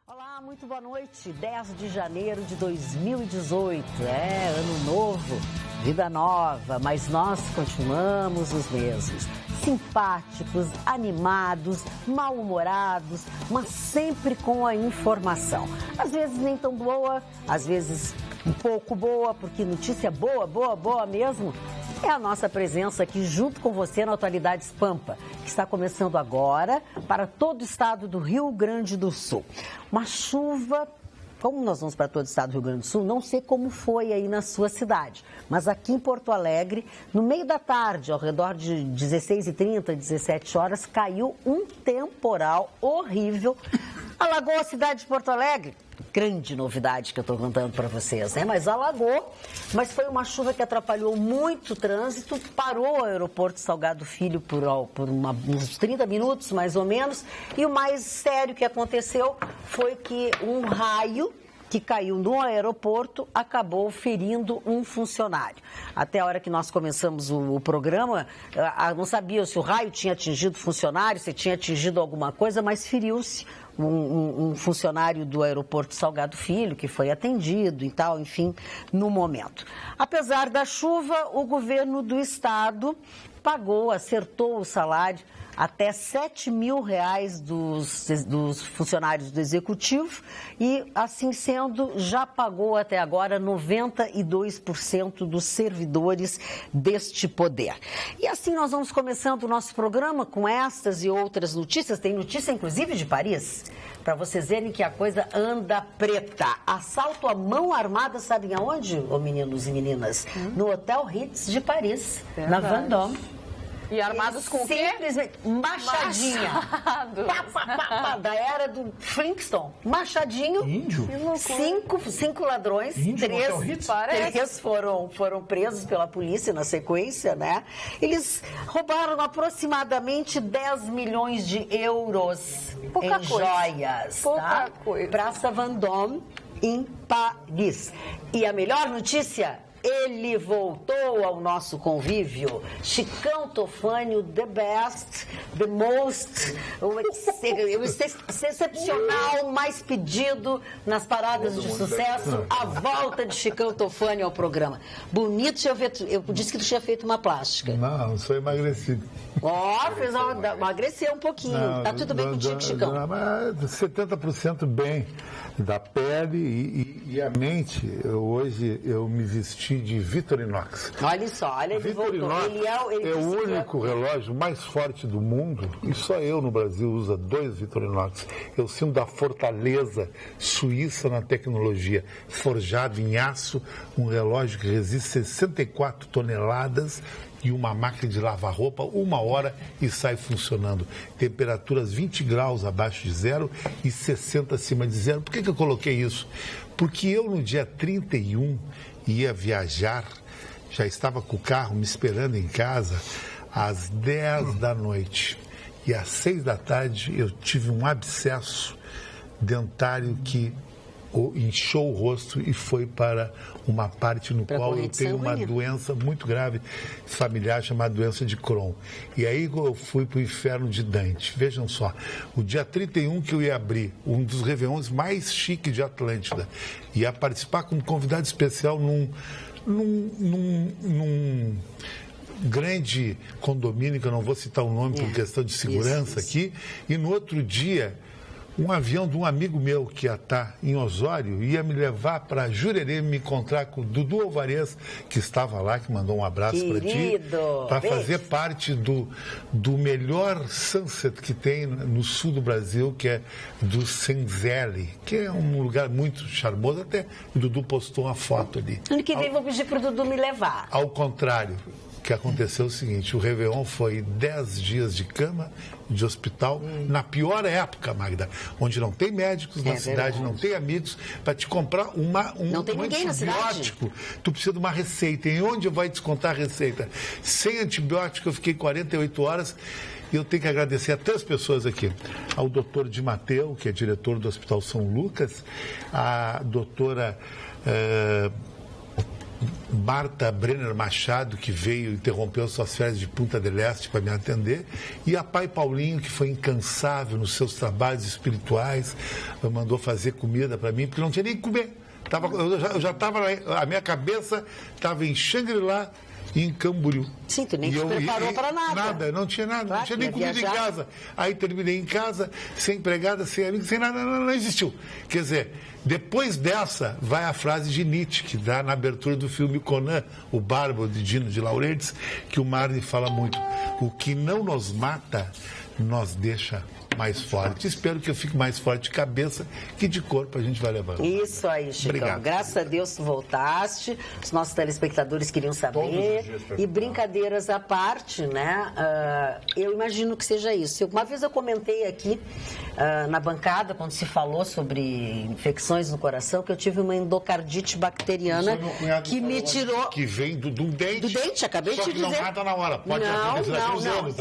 Olá, muito boa noite. 10 de janeiro de 2018. Ano novo, vida nova, mas nós continuamos os mesmos. Simpáticos, animados, mal-humorados, mas sempre com a informação. Às vezes nem tão boa, às vezes um pouco boa, porque notícia boa mesmo é a nossa presença aqui junto com você no Atualidades Pampa, que está começando agora para todo o estado do Rio Grande do Sul. Uma chuva, como nós vamos para todo o estado do Rio Grande do Sul, não sei como foi aí na sua cidade, mas aqui em Porto Alegre, no meio da tarde, ao redor de 16h30, 17 horas, caiu um temporal horrível, alagou a cidade de Porto Alegre. Grande novidade que eu estou contando para vocês, né? Mas alagou, mas foi uma chuva que atrapalhou muito o trânsito, parou o aeroporto Salgado Filho por uns 30 minutos, mais ou menos, e o mais sério que aconteceu foi que um raio que caiu no aeroporto acabou ferindo um funcionário. Até a hora que nós começamos o programa, não sabia se o raio tinha atingido o funcionário, se tinha atingido alguma coisa, mas feriu-se um funcionário do aeroporto Salgado Filho, que foi atendido e tal, enfim, no momento. Apesar da chuva, o governo do estado acertou o salário até R$7 mil dos funcionários do Executivo e, assim sendo, já pagou até agora 92% dos servidores deste poder. E assim nós vamos começando o nosso programa com estas e outras notícias. Tem notícia, inclusive, de Paris, para vocês verem que a coisa anda preta. Assalto à mão armada, sabem aonde, meninos e meninas? No Hotel Ritz de Paris, na Vendôme. E armados com o quê? Simplesmente machadinha. Da era do Flintstone. Machadinho. Índio? Cinco ladrões. Índio, Três foram presos pela polícia na sequência, né? Eles roubaram aproximadamente 10 milhões de euros em joias. Pouca coisa. Praça Vendôme, em Paris. E a melhor notícia... Ele voltou ao nosso convívio. Chicão Tofânio, the best, the most, o excepcional, mais pedido nas paradas de sucesso, a volta de Chicão Tofânio ao programa. Bonito, eu disse que tu tinha feito uma plástica. Não sou emagrecido. Emagreceu um pouquinho. Tá tudo bem contigo, Chicão? 70% bem da pele e a mente. Hoje eu me vesti de Victorinox. Olha só, ele voltou. Ele é o único relógio mais forte do mundo e só eu no Brasil usa 2 Victorinox. Eu sinto a fortaleza suíça na tecnologia, forjado em aço, um relógio que resiste 64 toneladas e uma máquina de lavar roupa, 1 hora e sai funcionando. Temperaturas 20 graus abaixo de zero e 60 acima de zero. Por que eu coloquei isso? Porque eu no dia 31 ia viajar, já estava com o carro me esperando em casa às 10 da noite. E às 6 da tarde eu tive um abscesso dentário que inchou o rosto e foi para uma parte no qual eu tenho uma doença muito grave familiar chamada doença de Crohn. E aí eu fui para o inferno de Dante. Vejam só, o dia 31 que eu ia abrir um dos réveillons mais chiques de Atlântida, ia participar como convidado especial num grande condomínio, que eu não vou citar o nome por questão de segurança aqui, e no outro dia um avião de um amigo meu que ia estar em Osório ia me levar para Jurerê me encontrar com o Dudu Alvarez, que estava lá, que mandou um abraço para ti, para fazer parte do melhor sunset que tem no sul do Brasil, que é do Senzele, que é um lugar muito charmoso. Até o Dudu postou uma foto ali. Ano que vem vou pedir para o Dudu me levar. Ao contrário, que aconteceu o seguinte, o Réveillon foi 10 dias de cama, de hospital, na pior época, Magda, onde não tem médicos na cidade, não tem amigos, para te comprar um antibiótico, tu precisa de uma receita. E onde vai descontar a receita? Sem antibiótico, eu fiquei 48 horas. E eu tenho que agradecer a 3 pessoas aqui. Ao doutor Di Matteo, que é diretor do Hospital São Lucas, a doutora Marta Brenner Machado, que veio e interrompeu suas férias de Punta del Este para me atender, e a Pai Paulinho, que foi incansável nos seus trabalhos espirituais, mandou fazer comida para mim, porque não tinha nem que comer. Eu já estava, a minha cabeça estava em Xangri-Lá e em Camboriú. Sim, tu nem te preparou para nada. Nada, não tinha nada, Claro, não tinha nem comida viajar. em casa. Aí terminei em casa, sem empregada, sem amigo, sem nada, não existiu. Quer dizer, depois dessa, vai a frase de Nietzsche, que dá na abertura do filme Conan, o Bárbaro de Dino de Laurentiis, que o Marne fala muito. O que não nos mata, nos deixa mais forte. Espero que eu fique mais forte de cabeça que de corpo a gente vai levando. Isso aí, Chicão. Obrigado. Graças a Deus tu voltaste. Os nossos telespectadores queriam saber. E brincadeiras à parte, né? Eu imagino que seja isso. Uma vez eu comentei aqui na bancada, quando se falou sobre infecções no coração, que eu tive uma endocardite bacteriana que me tirou... Que vem do dente. Do dente, acabei de dizer. Só que não mata na hora. Pode acontecer daqui uns anos.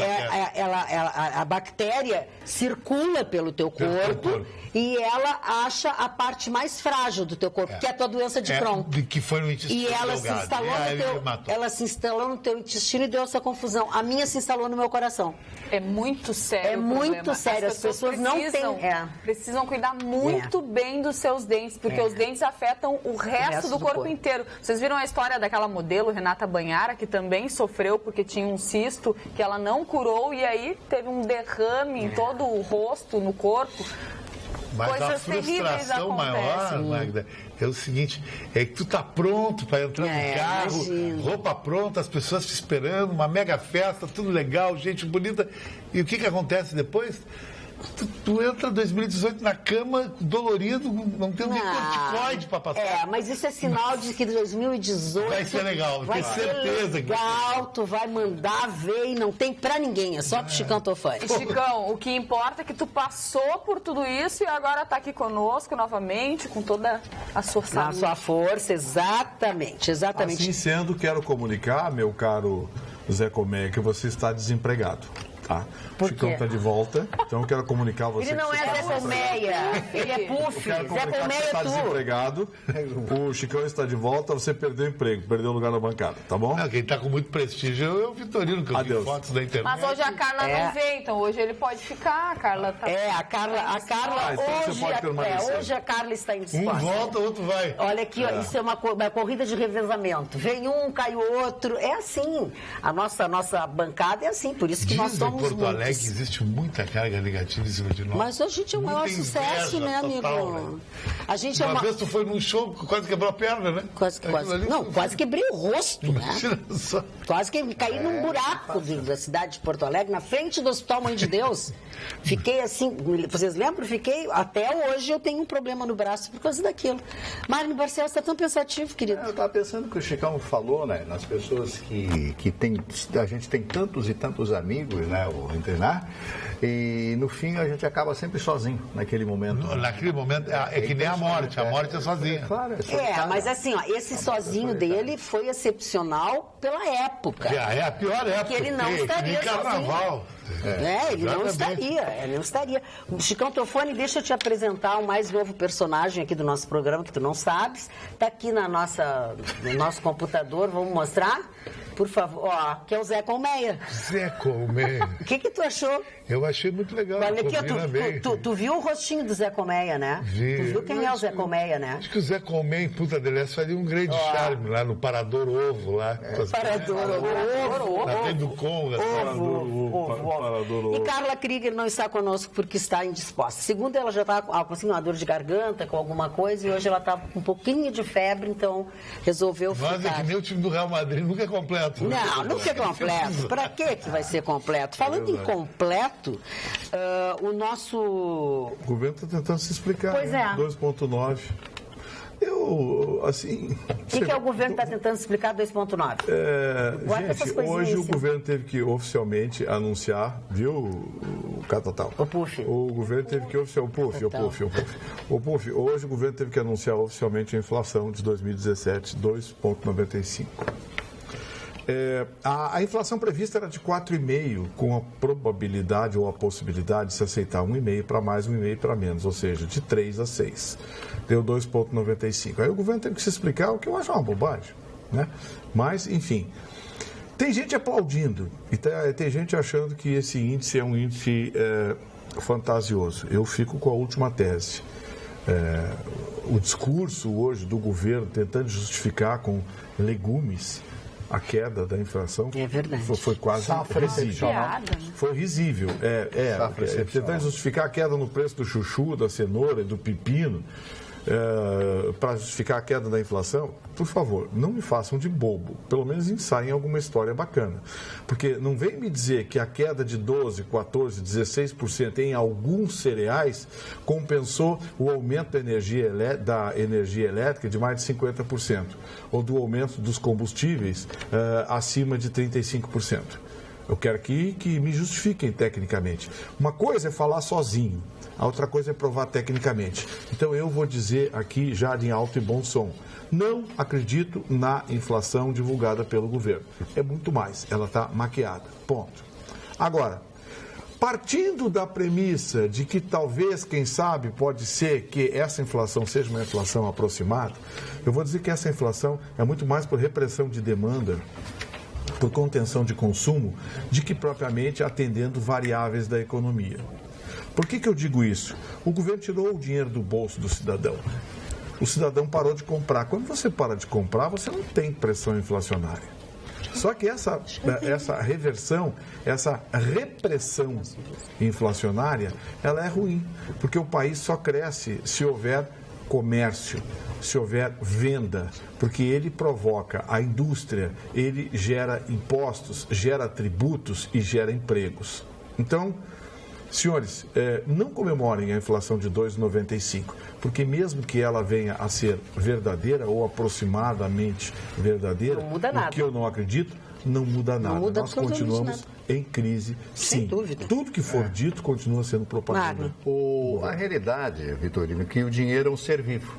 A bactéria circula pelo teu corpo e ela acha a parte mais frágil do teu corpo, que é a tua doença de Crohn. Que foi no intestino. E ela se instalou no teu intestino e deu essa confusão. A minha se instalou no meu coração. É muito sério. É muito sério. As pessoas não têm. Precisam cuidar muito bem dos seus dentes, porque os dentes afetam o resto do corpo inteiro. Vocês viram a história daquela modelo, Renata Banhara, que também sofreu porque tinha um cisto que ela não curou e aí teve um derrame em todo o rosto, no corpo. Mas coisas a frustração maior, Magda, é o seguinte, é que tu tá pronto para entrar no carro, roupa pronta, as pessoas te esperando, uma mega festa, tudo legal, gente bonita. E o que acontece depois? Tu entra em 2018 na cama, dolorido, não tem nem corticoide para passar. Mas isso é sinal de que 2018 vai ser legal, tenho certeza. Legal, tu vai mandar ver e não tem pra ninguém, é só pro Chicão Tofani. Chicão, o que importa é que tu passou por tudo isso e agora tá aqui conosco novamente, com toda a sua saúde. A sua força, exatamente. Assim sendo, quero comunicar, meu caro Zé Colmeia, que você está desempregado. Tá? O Chicão está de volta, então eu quero comunicar a você. Ele não é Zé Colmeia, ele é Puff. Zé Colmeia está é tu. Desempregado, o Chicão está de volta, você perdeu o emprego, perdeu o lugar na bancada, tá bom? Não, quem está com muito prestígio é o Vitorino, que eu vi fotos da internet. Mas hoje a Carla não veio, então hoje ele pode ficar, a Carla tá... a Carla então hoje, você pode permanecer. Hoje a Carla está indisposta. Um volta, o outro vai. Olha aqui, ó, isso é uma corrida de revezamento. Vem um, cai o outro. É assim. A nossa bancada é assim, por isso que nós somos Porto muitos. Alegre existe muita carga negativa em cima de nós. Mas a gente é o maior sucesso, né, amigo? Total, né? A gente é uma vez tu foi num show, quase quebrou a perna, né? Quase quebrei o rosto, né? Só. Quase que caí num buraco da cidade de Porto Alegre, na frente do Hospital Mãe de Deus. Fiquei assim, vocês lembram? Até hoje eu tenho um problema no braço por causa daquilo. Mário Barcelos está tão pensativo, querido. Eu estava pensando que o Chicão falou, né? Nas pessoas que tem, a gente tem tantos e tantos amigos, né? O internar, e no fim a gente acaba sempre sozinho naquele momento. Naquele momento é que nem a morte é sozinha. Claro, mas assim, ó, esse sozinho dele foi excepcional pela época. É a pior época. Que ele não estaria carnaval. Ele não estaria. O Chicão Tofani, deixa eu te apresentar o mais novo personagem aqui do nosso programa, que tu não sabes. Está aqui no nosso computador, vamos mostrar? Por favor, ó, que é o Zé Colmeia. Zé Colmeia. O que tu achou? Eu achei muito legal. Olha aqui, tu viu o rostinho do Zé Colmeia, né? Vi. Tu viu quem é o Zé Colmeia, né? Acho que o Zé Colmeia em Punta del Este faria um grande charme lá no Parador Ovo, lá. Parador Ovo. Na frente do Conga. Ovo. E Carla Krieger não está conosco porque está indisposta. Segundo, ela já está com uma dor de garganta, com alguma coisa, e hoje ela está com um pouquinho de febre, então resolveu ficar. Mas é que nem o time do Real Madrid, nunca é completo. Não, nunca é completo. Para que vai ser completo? Falando em completo, o nosso... O governo está tentando se explicar. Pois é. 2,9. O que é o governo está tentando explicar 2,9? Gente, hoje o governo teve que oficialmente anunciar, viu, o Catatal? O Puff. O governo teve que oficiar, o Puff, hoje o governo teve que anunciar oficialmente a inflação de 2017, 2,95. A inflação prevista era de 4,5%, com a probabilidade ou a possibilidade de se aceitar 1,5% para mais, 1,5% para menos, ou seja, de 3 a 6. Deu 2,95. Aí o governo teve que se explicar, o que eu acho uma bobagem. né? Mas, enfim, tem gente aplaudindo e tem gente achando que esse índice é um índice fantasioso. Eu fico com a última tese. O discurso hoje do governo tentando justificar com legumes a queda da inflação foi quase risível. Foi risível. Tentando justificar a queda no preço do chuchu, da cenoura e do pepino, para justificar a queda da inflação, por favor, não me façam de bobo. Pelo menos ensaiem alguma história bacana. Porque não vem me dizer que a queda de 12%, 14%, 16% em alguns cereais compensou o aumento da energia elétrica de mais de 50%, ou do aumento dos combustíveis acima de 35%. Eu quero que me justifiquem tecnicamente. Uma coisa é falar sozinho, a outra coisa é provar tecnicamente. Então eu vou dizer aqui, já em alto e bom som, não acredito na inflação divulgada pelo governo. É muito mais, ela está maquiada. Ponto. Agora, partindo da premissa de que talvez, quem sabe, pode ser que essa inflação seja uma inflação aproximada, eu vou dizer que essa inflação é muito mais por repressão de demanda, por contenção de consumo, de que propriamente atendendo variáveis da economia. Por que eu digo isso? O governo tirou o dinheiro do bolso do cidadão. O cidadão parou de comprar. Quando você para de comprar, você não tem pressão inflacionária. Só que essa reversão, essa repressão inflacionária, ela é ruim, porque o país só cresce se houver comércio, se houver venda, porque ele provoca a indústria, ele gera impostos, gera tributos e gera empregos. Então, senhores, não comemorem a inflação de 2,95, porque mesmo que ela venha a ser verdadeira ou aproximadamente verdadeira, não muda nada. O que eu não acredito, não muda nada. Nós continuamos nada. Em crise, sim. Sem dúvida. Tudo que for dito continua sendo propaganda. A realidade, Vitorino, é que o dinheiro é um ser vivo.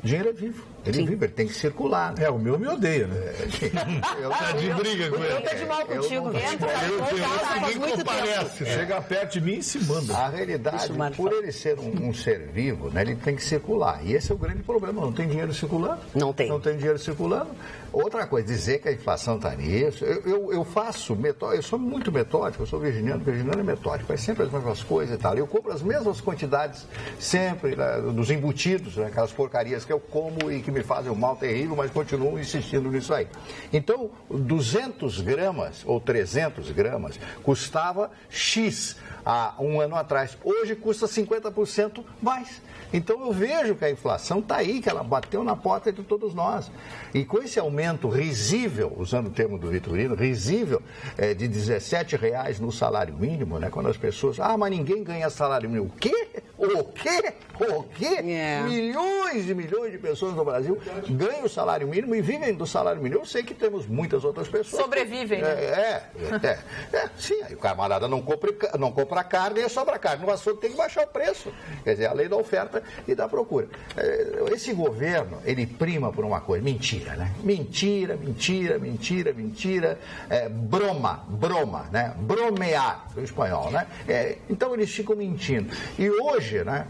O dinheiro é vivo. Ele é vivo, ele tem que circular. Né? O meu me odeia, né? Tá de briga com ele. Eu tô de mal contigo. Ninguém comparece. Chega perto de mim e se manda. A realidade, por ele ser um ser vivo, né, ele tem que circular. E esse é o grande problema. Não tem dinheiro circulando. Não tem. Não tem dinheiro circulando. Outra coisa, dizer que a inflação está nisso. Eu faço metódico, eu sou muito metódico, eu sou virginiano é metódico, faz sempre as mesmas coisas e tal. Eu compro as mesmas quantidades sempre, né, dos embutidos, né, aquelas porcarias que eu como e que me fazem um mal terrível, mas continuo insistindo nisso aí. Então, 200 gramas ou 300 gramas custava X há um ano atrás. Hoje custa 50% mais. Então, eu vejo que a inflação está aí, que ela bateu na porta de todos nós. E com esse aumento risível, usando o termo do Vitorino, risível, de R$17 no salário mínimo, né? Quando as pessoas... mas ninguém ganha salário mínimo. O quê? O quê? O quê? Yeah. Milhões e milhões de pessoas no Brasil ganham o salário mínimo e vivem do salário mínimo. Eu sei que temos muitas outras pessoas... Sobrevivem, né? Sim, aí o camarada não compra carne e sobra carne. No açougue tem que baixar o preço. Quer dizer, a lei da oferta e da procura. Esse governo, ele prima por uma coisa, mentira, né? Mentira. Broma, né? Bromear, no espanhol, né? Então eles ficam mentindo. E hoje, né?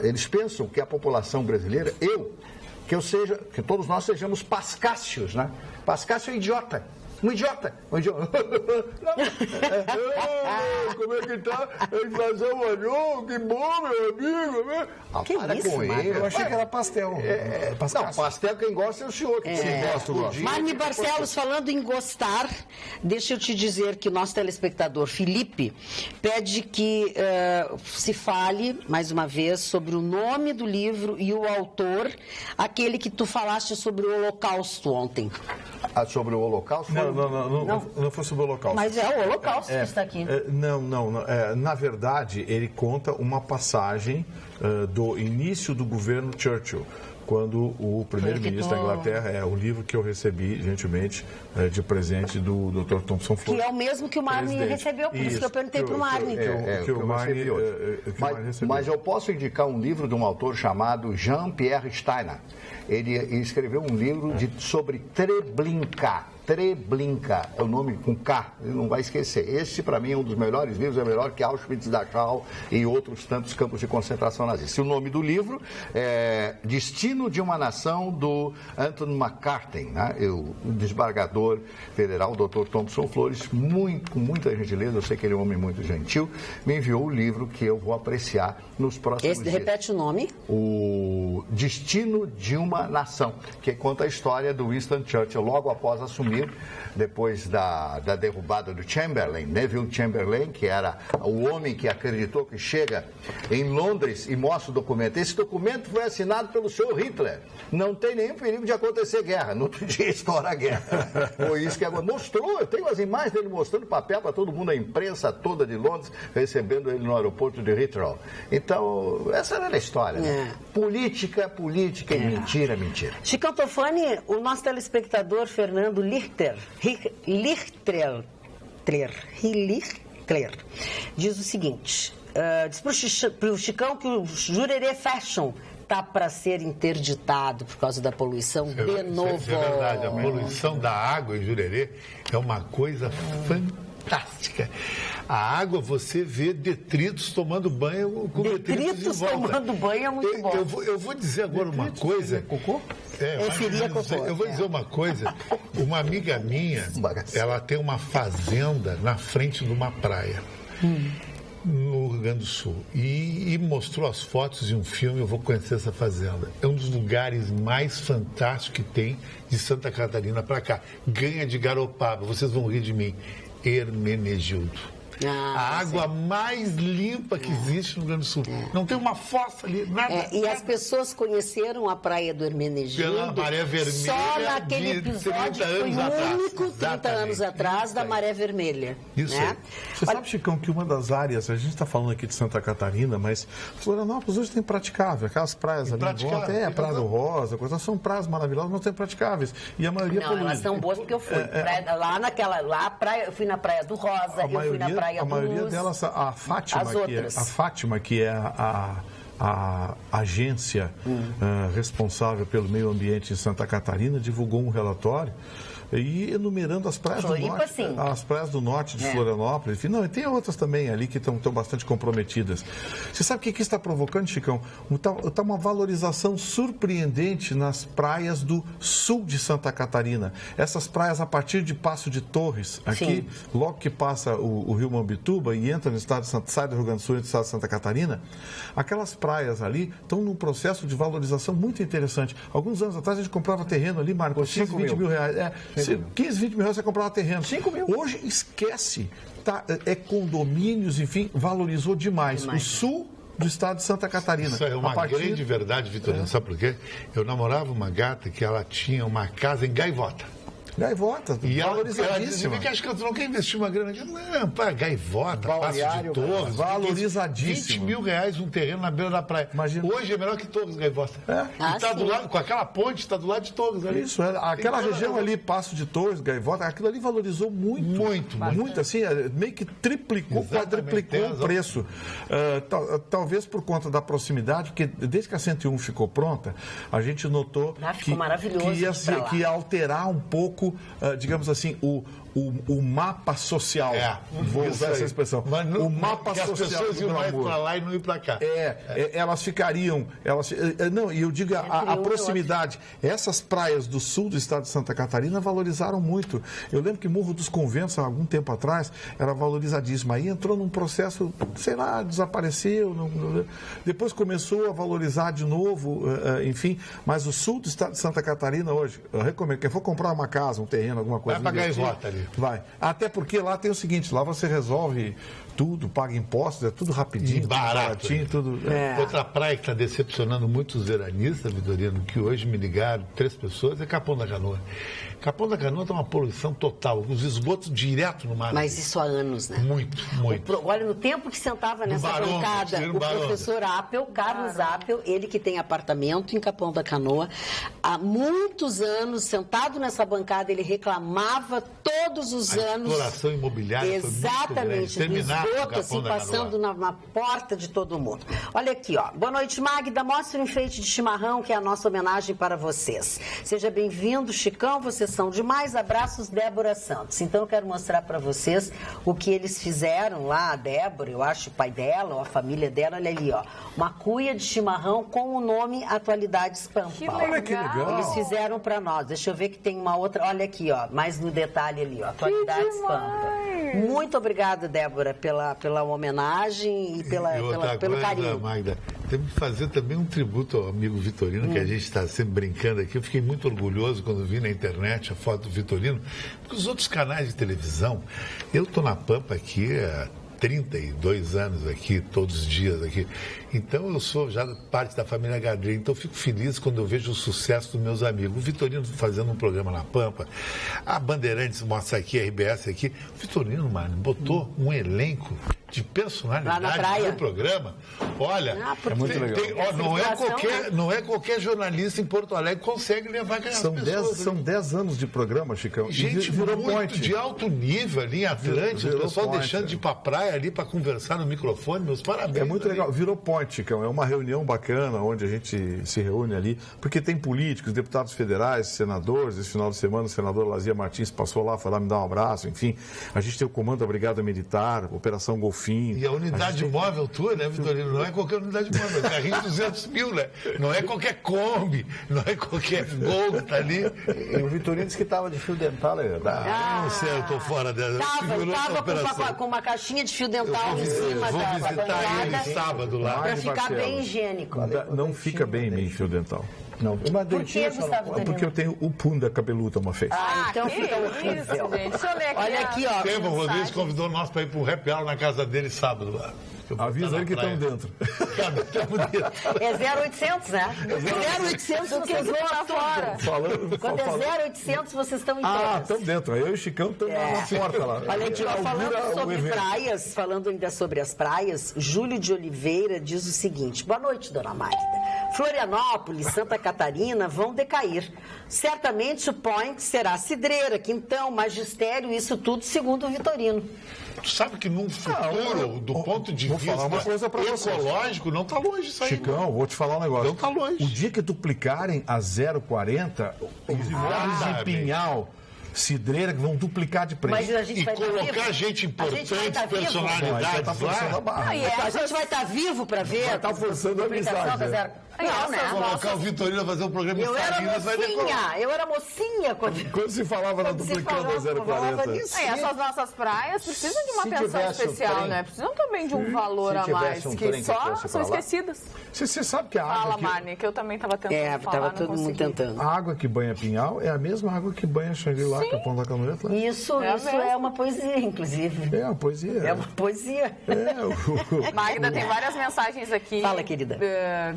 Eles pensam que a população brasileira, que todos nós sejamos pascácios, né? Pascácio é idiota. Um idiota. Não. Como é que tá a inflação? Que bom, meu amigo. Que isso, com ele. Eu achei que era pastel. Não, pastel quem gosta é o senhor. Que gosta. Marne Barcelos, falando em gostar, deixa eu te dizer que o nosso telespectador Felipe pede que se fale, mais uma vez, sobre o nome do livro e o autor, aquele que tu falaste sobre o Holocausto ontem. Sobre o Holocausto? Não foi sobre o Holocausto. Mas é o Holocausto que está aqui. Não. Na verdade, ele conta uma passagem do início do governo Churchill, quando o primeiro-ministro da Inglaterra, o livro que eu recebi, gentilmente, de presente do Dr. Thompson Flores. Que é o mesmo que o Marne recebeu, por isso que eu perguntei para o Marne. Mas eu posso indicar um livro de um autor chamado Jean-Pierre Steiner. Ele escreveu um livro sobre Treblinka. Treblinka, é o nome com K, ele não vai esquecer. Esse, para mim, é um dos melhores livros, é melhor que Auschwitz, Dachau e outros tantos campos de concentração nazista. O nome do livro é Destino Destino de uma Nação, do Anthony McCarthy, né? O desembargador federal, o Dr. Thompson Flores, com muita gentileza, eu sei que ele é um homem muito gentil, me enviou o livro que eu vou apreciar nos próximos dias. Repete o nome? O Destino de uma Nação, que conta a história do Winston Churchill, logo após assumir, depois da derrubada do Chamberlain, Neville Chamberlain, que era o homem que acreditou que chega em Londres e mostra o documento. Esse documento foi assinado pelo senhor Hitler. Não tem nenhum perigo de acontecer guerra. No outro dia estoura a guerra. Foi isso que mostrou. Eu tenho as imagens dele mostrando papel para todo mundo, a imprensa toda de Londres, recebendo ele no aeroporto de Heathrow. Então, essa era a história. Né? Política e mentira. Chicão Tofani, o nosso telespectador Fernando Lichter diz o seguinte, diz para o Chicão que o Jurerê Fashion está para ser interditado por causa da poluição de novo. Isso é verdade, a poluição da água em Jurerê é uma coisa fantástica. A água, você vê detritos tomando banho com detritos em volta. Tomando banho é muito bom. Eu vou dizer agora uma coisa. Cocô? Eu vou dizer uma coisa. Uma amiga minha, ela tem uma fazenda na frente de uma praia. No Rio Grande do Sul. E mostrou as fotos de um filme, eu vou conhecer essa fazenda. É um dos lugares mais fantásticos que tem de Santa Catarina para cá. Ganha de Garopaba, vocês vão rir de mim. Hermenegildo. A água mais limpa que existe no Rio Grande do Sul. Não tem uma fossa ali, nada. E as pessoas conheceram a praia do Hermenegildo pela Maré Vermelha, só naquele episódio que foi único, 30 anos atrás, da Maré Vermelha. Isso né? Você sabe, Chicão, que uma das áreas, a gente está falando aqui de Santa Catarina, mas Florianópolis hoje tem praticável. Aquelas praias ali em volta, a Praia do Rosa, são praias maravilhosas, mas tem praticáveis. E a maioria não, elas são boas porque eu fui. Eu fui na Praia do Rosa, eu fui na Praia a maioria delas, a Fátima, que é a agência responsável pelo meio ambiente em Santa Catarina, divulgou um relatório e enumerando as praias do norte, as praias do norte de Florianópolis. Enfim, e tem outras também ali que estão bastante comprometidas. Você sabe o que isso está provocando, Chicão? Está uma valorização surpreendente nas praias do sul de Santa Catarina. Essas praias a partir de Passo de Torres, aqui, logo que passa o rio Mambituba e entra no estado de sai do Rio Grande do Sul e no estado de Santa Catarina, aquelas praias ali estão num processo de valorização muito interessante. Alguns anos atrás a gente comprava terreno ali, Marco, 15, 20 mil reais. 15, 20 mil reais você comprava terreno. 5 mil. Hoje, esquece. É condomínios, enfim, valorizou demais. O sul do estado de Santa Catarina. Isso é uma grande verdade, Vitorino. Sabe por quê? Eu namorava uma gata que ela tinha uma casa em Gaivota. Gaivota, valorizadíssima. Ela acha que tu não quer investir uma grana aqui? Não, para Gaivota, Passo de Torres. Valorizadíssimo. 20 mil reais um terreno na beira da praia. Imagina. Hoje é melhor que Torres, Gaivota. E tá do lado, com aquela ponte, está do lado de Torres ali. Isso, aquela região ali, Passo de Torres, Gaivota, aquilo ali valorizou muito. Muito, assim, meio que triplicou, quadriplicou o preço. Talvez por conta da proximidade, porque desde que a 101 ficou pronta, a gente notou que ia alterar um pouco, digamos assim, o mapa social. Vou usar essa expressão. O mapa social. As pessoas iam mais para lá e não ir para cá. Elas ficariam. E eu digo a proximidade. Essas praias do sul do estado de Santa Catarina valorizaram muito. Eu lembro que Morro dos Conventos, há algum tempo atrás, era valorizadíssimo. Aí entrou num processo, sei lá, desapareceu. Depois começou a valorizar de novo, enfim. Mas o sul do estado de Santa Catarina hoje, eu recomendo, quem for comprar uma casa, um terreno, alguma coisa. Vai pagar Gaivota ali. Vai. Até porque lá tem o seguinte, lá você resolve tudo, paga impostos, é tudo rapidinho, tudo baratinho, tudo. Outra praia que está decepcionando muitos veranistas, Vitorino, que hoje me ligaram 3 pessoas, é Capão da Canoa. Capão da Canoa tem uma poluição total, os esgotos direto no mar. Mas isso há anos, né? Muito. Olha, no tempo que sentava nessa bancada, o professor Carlos Appel, ele que tem apartamento em Capão da Canoa, há muitos anos, sentado nessa bancada, ele reclamava todo todos os anos. A exploração imobiliária exatamente, foi muito grande. Do esgoto, assim, passando na porta de todo mundo. Olha aqui, ó. Boa noite, Magda. Mostre um enfeite de chimarrão, que é a nossa homenagem para vocês. Seja bem-vindo, Chicão. Vocês são demais. Abraços, Débora Santos. Então, eu quero mostrar para vocês o que eles fizeram lá, a Débora, eu acho, o pai dela, ou a família dela. Olha ali, ó. Uma cuia de chimarrão com o nome Atualidades Pampa. Olha que legal. Eles fizeram para nós. Deixa eu ver que tem uma outra. Olha aqui, ó. Mais no detalhe ali, ó. Atualidades Pampa. Muito obrigada, Débora, pela homenagem e pelo carinho. Magda, temos que fazer também um tributo ao amigo Vitorino, que a gente está sempre brincando aqui. Eu fiquei muito orgulhoso quando vi na internet a foto do Vitorino, porque os outros canais de televisão, eu estou na Pampa aqui há 32 anos aqui, todos os dias aqui. Então, eu sou já parte da família Gadret. Então, eu fico feliz quando eu vejo o sucesso dos meus amigos. O Vitorino fazendo um programa na Pampa. A Bandeirantes mostra aqui, a RBS aqui. O Vitorino, mano, botou um elenco de personalidade no programa. Olha, é muito legal. Não é qualquer jornalista em Porto Alegre que consegue levar aquelas pessoas. São 10 anos de programa, Chicão. Gente, virou muito de alto nível ali em Atlântico. O pessoal deixando de ir pra praia ali para conversar no microfone. Meus parabéns. É muito legal. Virou ponte, Chicão. É uma reunião bacana onde a gente se reúne ali, porque tem políticos, deputados federais, senadores. Esse final de semana o senador Lazia Martins passou lá, foi lá me dar um abraço, enfim. A gente tem o comando da Brigada Militar, Operação Golfinho. E a unidade móvel tua, né, Vitorino? Não é qualquer unidade móvel, é carrinho de 200 mil, né? Não é qualquer Kombi, não é qualquer Gol que tá ali. E o Vitorino disse que estava de fio dental, é verdade. Não sei, eu tô fora dessa. Tava com uma caixinha de fio dental em cima vou da visitar ele sábado lá. Para ficar bem higiênico. Não fica bem em mim fio dental. Não, uma Por que, Gustavo? Porque eu tenho o punda cabeludo uma vez. Então fica horrível. Gente, deixa eu ler aqui. Olha aqui, ó. Estevão Rodrigues convidou nós para ir para um happy hour na casa dele sábado lá. Avisa ele que estamos dentro. É 0800, né? 0800 vocês vão lá fora. Quando é 0800 vocês estão em Ah, estamos dentro. Eu e o Chicão estamos na porta lá. Olha aqui, falando ainda sobre as praias, Júlio de Oliveira diz o seguinte: boa noite, dona Magda. Florianópolis, Santa Catarina vão decair. Certamente o point será Cidreira, Quintão, Magistério, isso tudo segundo o Vitorino. Tu sabe que num futuro, do ponto de vista ecológico, não está longe isso aí. Chicão, vou te falar um negócio. Não está longe. O dia que duplicarem a 0,40, os imóveis de Pinhal, Cidreira, que vão duplicar de preço. Mas a gente vai colocar gente importante, personalidades lá. A gente vai estar vivo para ver. Vai estar forçando a amizade. Não, né? Colocar o Vitorino a fazer um programa em Salinas vai decorar. Eu era mocinha quando se falava na duplicando a 0,40. Essas nossas praias precisam de uma atenção especial, né? Precisam também de um valor a mais, que só são esquecidas. Você sabe que a água... Fala, Marne, que eu também estava tentando falar, estava todo mundo tentando. A água que banha Pinhal é a mesma água que banha Xangri-Lá, Capão da Canoeta. Isso é uma poesia, inclusive. É uma poesia. É uma poesia. Magda, tem várias mensagens aqui. Fala, querida.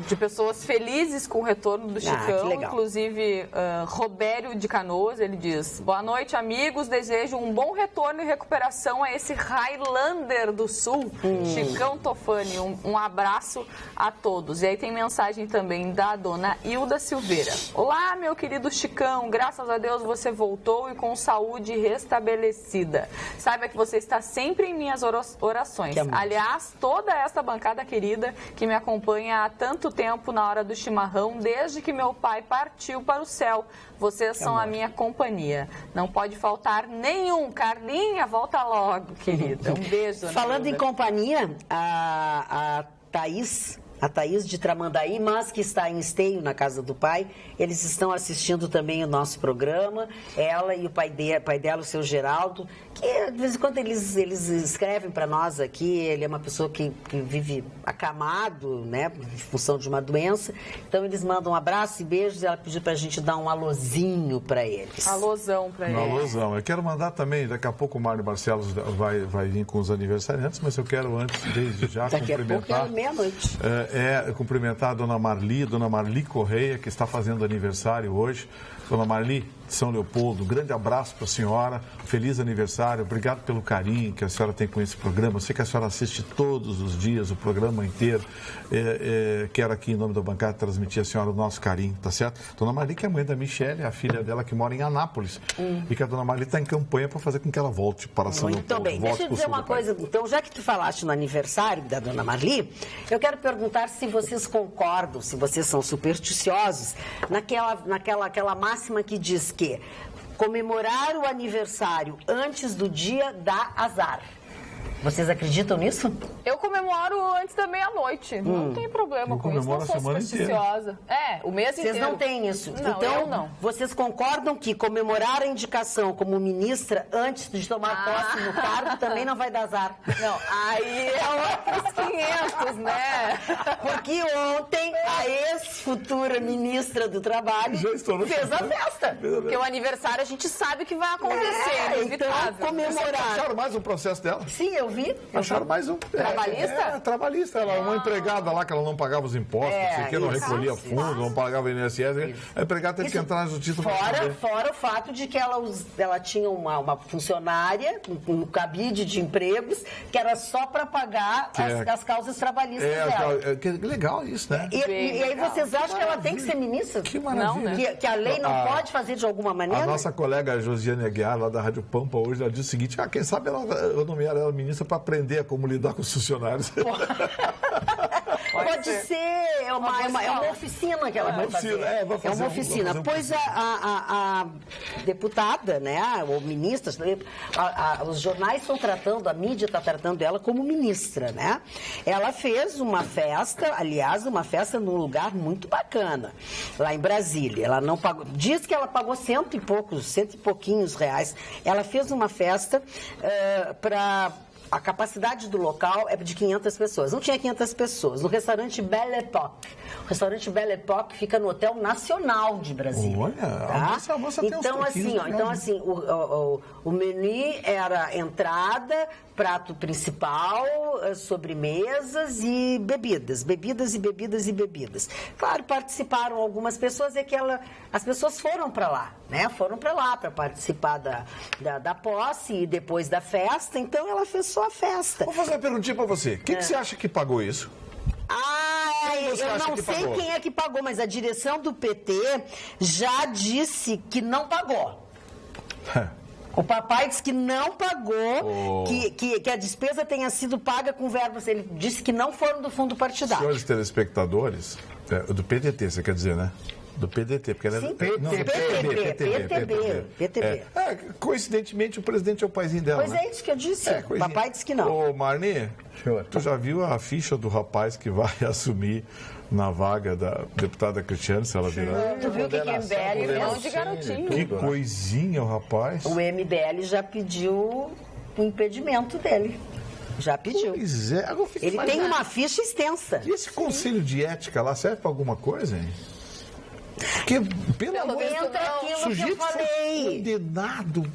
De pessoas felizes com o retorno do Chicão, que legal. Inclusive Robério de Canoas, ele diz: boa noite, amigos, desejo um bom retorno e recuperação a esse Highlander do Sul, Chicão Tofani, um abraço a todos. E aí tem mensagem também da dona Hilda Silveira: olá, meu querido Chicão, graças a Deus você voltou e com saúde restabelecida. Saiba que você está sempre em minhas orações. Aliás, toda esta bancada querida que me acompanha há tanto tempo na hora do chimarrão, desde que meu pai partiu para o céu. Vocês são a minha companhia. Não pode faltar nenhum. Carlinha, volta logo, querida. Um beijo. Falando em companhia, a Thaís de Tramandaí, mas que está em esteio na casa do pai, eles estão assistindo também o nosso programa, ela e o pai dela, o seu Geraldo, que de vez em quando eles escrevem para nós aqui, ele é uma pessoa que vive acamado, né, em função de uma doença, então eles mandam um abraço e beijos, e ela pediu para a gente dar um alôzinho para eles. Alôzão para eles. Alôzão. Eu quero mandar também, daqui a pouco o Mário Barcelos vai vir com os aniversariantes, mas eu quero antes, desde já, daqui cumprimentar... Daqui a pouco é meia-noite. cumprimentar a Dona Marli Correia, que está fazendo aniversário hoje. Dona Marli, de São Leopoldo, um grande abraço para a senhora, feliz aniversário, obrigado pelo carinho que a senhora tem com esse programa. Eu sei que a senhora assiste todos os dias, o programa inteiro. Quero aqui, em nome da bancada, transmitir a senhora o nosso carinho, tá certo? Dona Marli, que é a mãe da Michele, a filha dela que mora em Anápolis, e que a Dona Marli está em campanha para fazer com que ela volte para São Leopoldo. Muito bem, deixa eu dizer uma coisa, então, já que tu falaste no aniversário da Dona Marli, eu quero perguntar se vocês concordam, se vocês são supersticiosos, naquela máxima que diz que comemorar o aniversário antes do dia dá azar. Vocês acreditam nisso? Eu comemoro antes da meia-noite. Não tem problema com isso. Não sou supersticiosa. O mês inteiro. Vocês não têm isso? Não, então, eu não. Vocês concordam que comemorar a indicação como ministra antes de tomar posse no cargo também não vai dar azar? Não, aí é outros 500, né? Porque ontem a ex-futura ministra do Trabalho fez a festa. Porque o aniversário a gente sabe que vai acontecer. Então, comemorar. Acharam mais um processo dela? Sim, eu vi. Acharam mais um. Trabalhista? Trabalhista. Ela, uma empregada lá que ela não pagava os impostos, não sei o que, não recolhia fundo, não pagava o INSS. A empregada teve que entrar na justiça. Fora o fato de que ela tinha uma funcionária, um cabide de empregos, que era só para pagar as causas trabalhistas dela. Que legal isso, né? E aí vocês acham que ela tem que ser ministra? Que maravilha. Não, né? Que a lei não pode fazer de alguma maneira? A nossa colega Josiane Aguiar, lá da Rádio Pampa, hoje, ela disse o seguinte, quem sabe eu nomear ela ministra para aprender a como lidar com os funcionários. Pode ser, é uma oficina que ela vai fazer. É uma oficina. Pois a deputada, né, ou ministra, os jornais estão tratando, a mídia está tratando ela como ministra, né? Ela fez uma festa, aliás, uma festa num lugar muito bacana, lá em Brasília. Ela não pagou, diz que ela pagou cento e pouquinhos reais. Ela fez uma festa para... A capacidade do local é de 500 pessoas. Não tinha 500 pessoas. No restaurante Belle Époque. O restaurante Belle Époque fica no Hotel Nacional de Brasília. Olha, tá? a moça tem o menu era entrada, prato principal, sobremesas e bebidas. Claro, participaram algumas pessoas, as pessoas foram para lá, né? Foram para lá para participar da posse e depois da festa. Então, ela fez só a festa. Vou fazer uma perguntinha para você. Quem que você acha que pagou isso? Eu não sei quem é que pagou, mas a direção do PT já disse que não pagou. O papai disse que não pagou, que a despesa tenha sido paga com verbas. Ele disse que não foram do fundo partidário. Senhores telespectadores, do PDT, você quer dizer, né? Do PDT, porque ela é PTB. Coincidentemente, o presidente é o paizinho dela. Pois é isso que eu disse. O papai disse que não. Ô, Marni, tu já viu a ficha do rapaz que vai assumir na vaga da deputada Cristiane, se ela virar? Tu viu que o MBL fez de garotinho. Que coisinha o rapaz. O MBL já pediu o impedimento dele. Já pediu. Pois é. Ele tem uma ficha extensa. E esse conselho de ética lá serve para alguma coisa, hein? Porque, pelo amor de Deus, o sujeito foi condenado,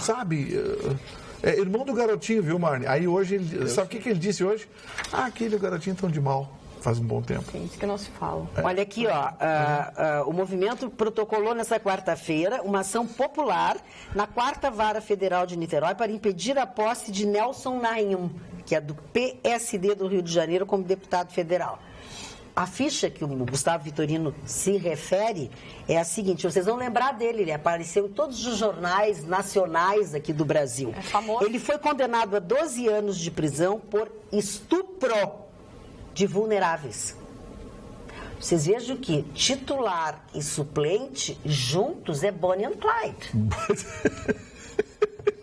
sabe? Irmão do garotinho, viu, Marni? Aí hoje, sabe o que ele disse hoje? Aquele garotinho tão de mal, faz um bom tempo. Isso que não se fala. Olha aqui, o movimento protocolou nessa quarta-feira uma ação popular na 4ª Vara Federal de Niterói para impedir a posse de Nelson Naim, que é do PSD do Rio de Janeiro, como deputado federal. A ficha que o Gustavo Vitorino se refere é a seguinte, vocês vão lembrar dele, ele apareceu em todos os jornais nacionais aqui do Brasil. É famoso. Ele foi condenado a 12 anos de prisão por estupro de vulneráveis. Vocês vejam que titular e suplente juntos é Bonnie and Clyde.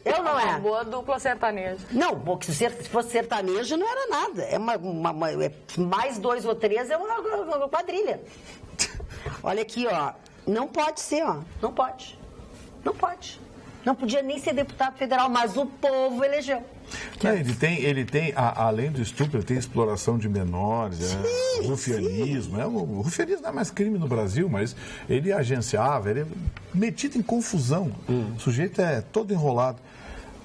Eu não é? Boa dupla sertaneja. Não, se fosse sertanejo não era nada. É mais 2 ou 3 é uma quadrilha. Olha aqui, não pode ser, não pode. Não pode. Não podia nem ser deputado federal, mas o povo elegeu. Ele tem além do estupro, ele tem exploração de menores, rufianismo. O rufianismo não é mais crime no Brasil, mas ele agenciava, ele é metido em confusão. O sujeito é todo enrolado.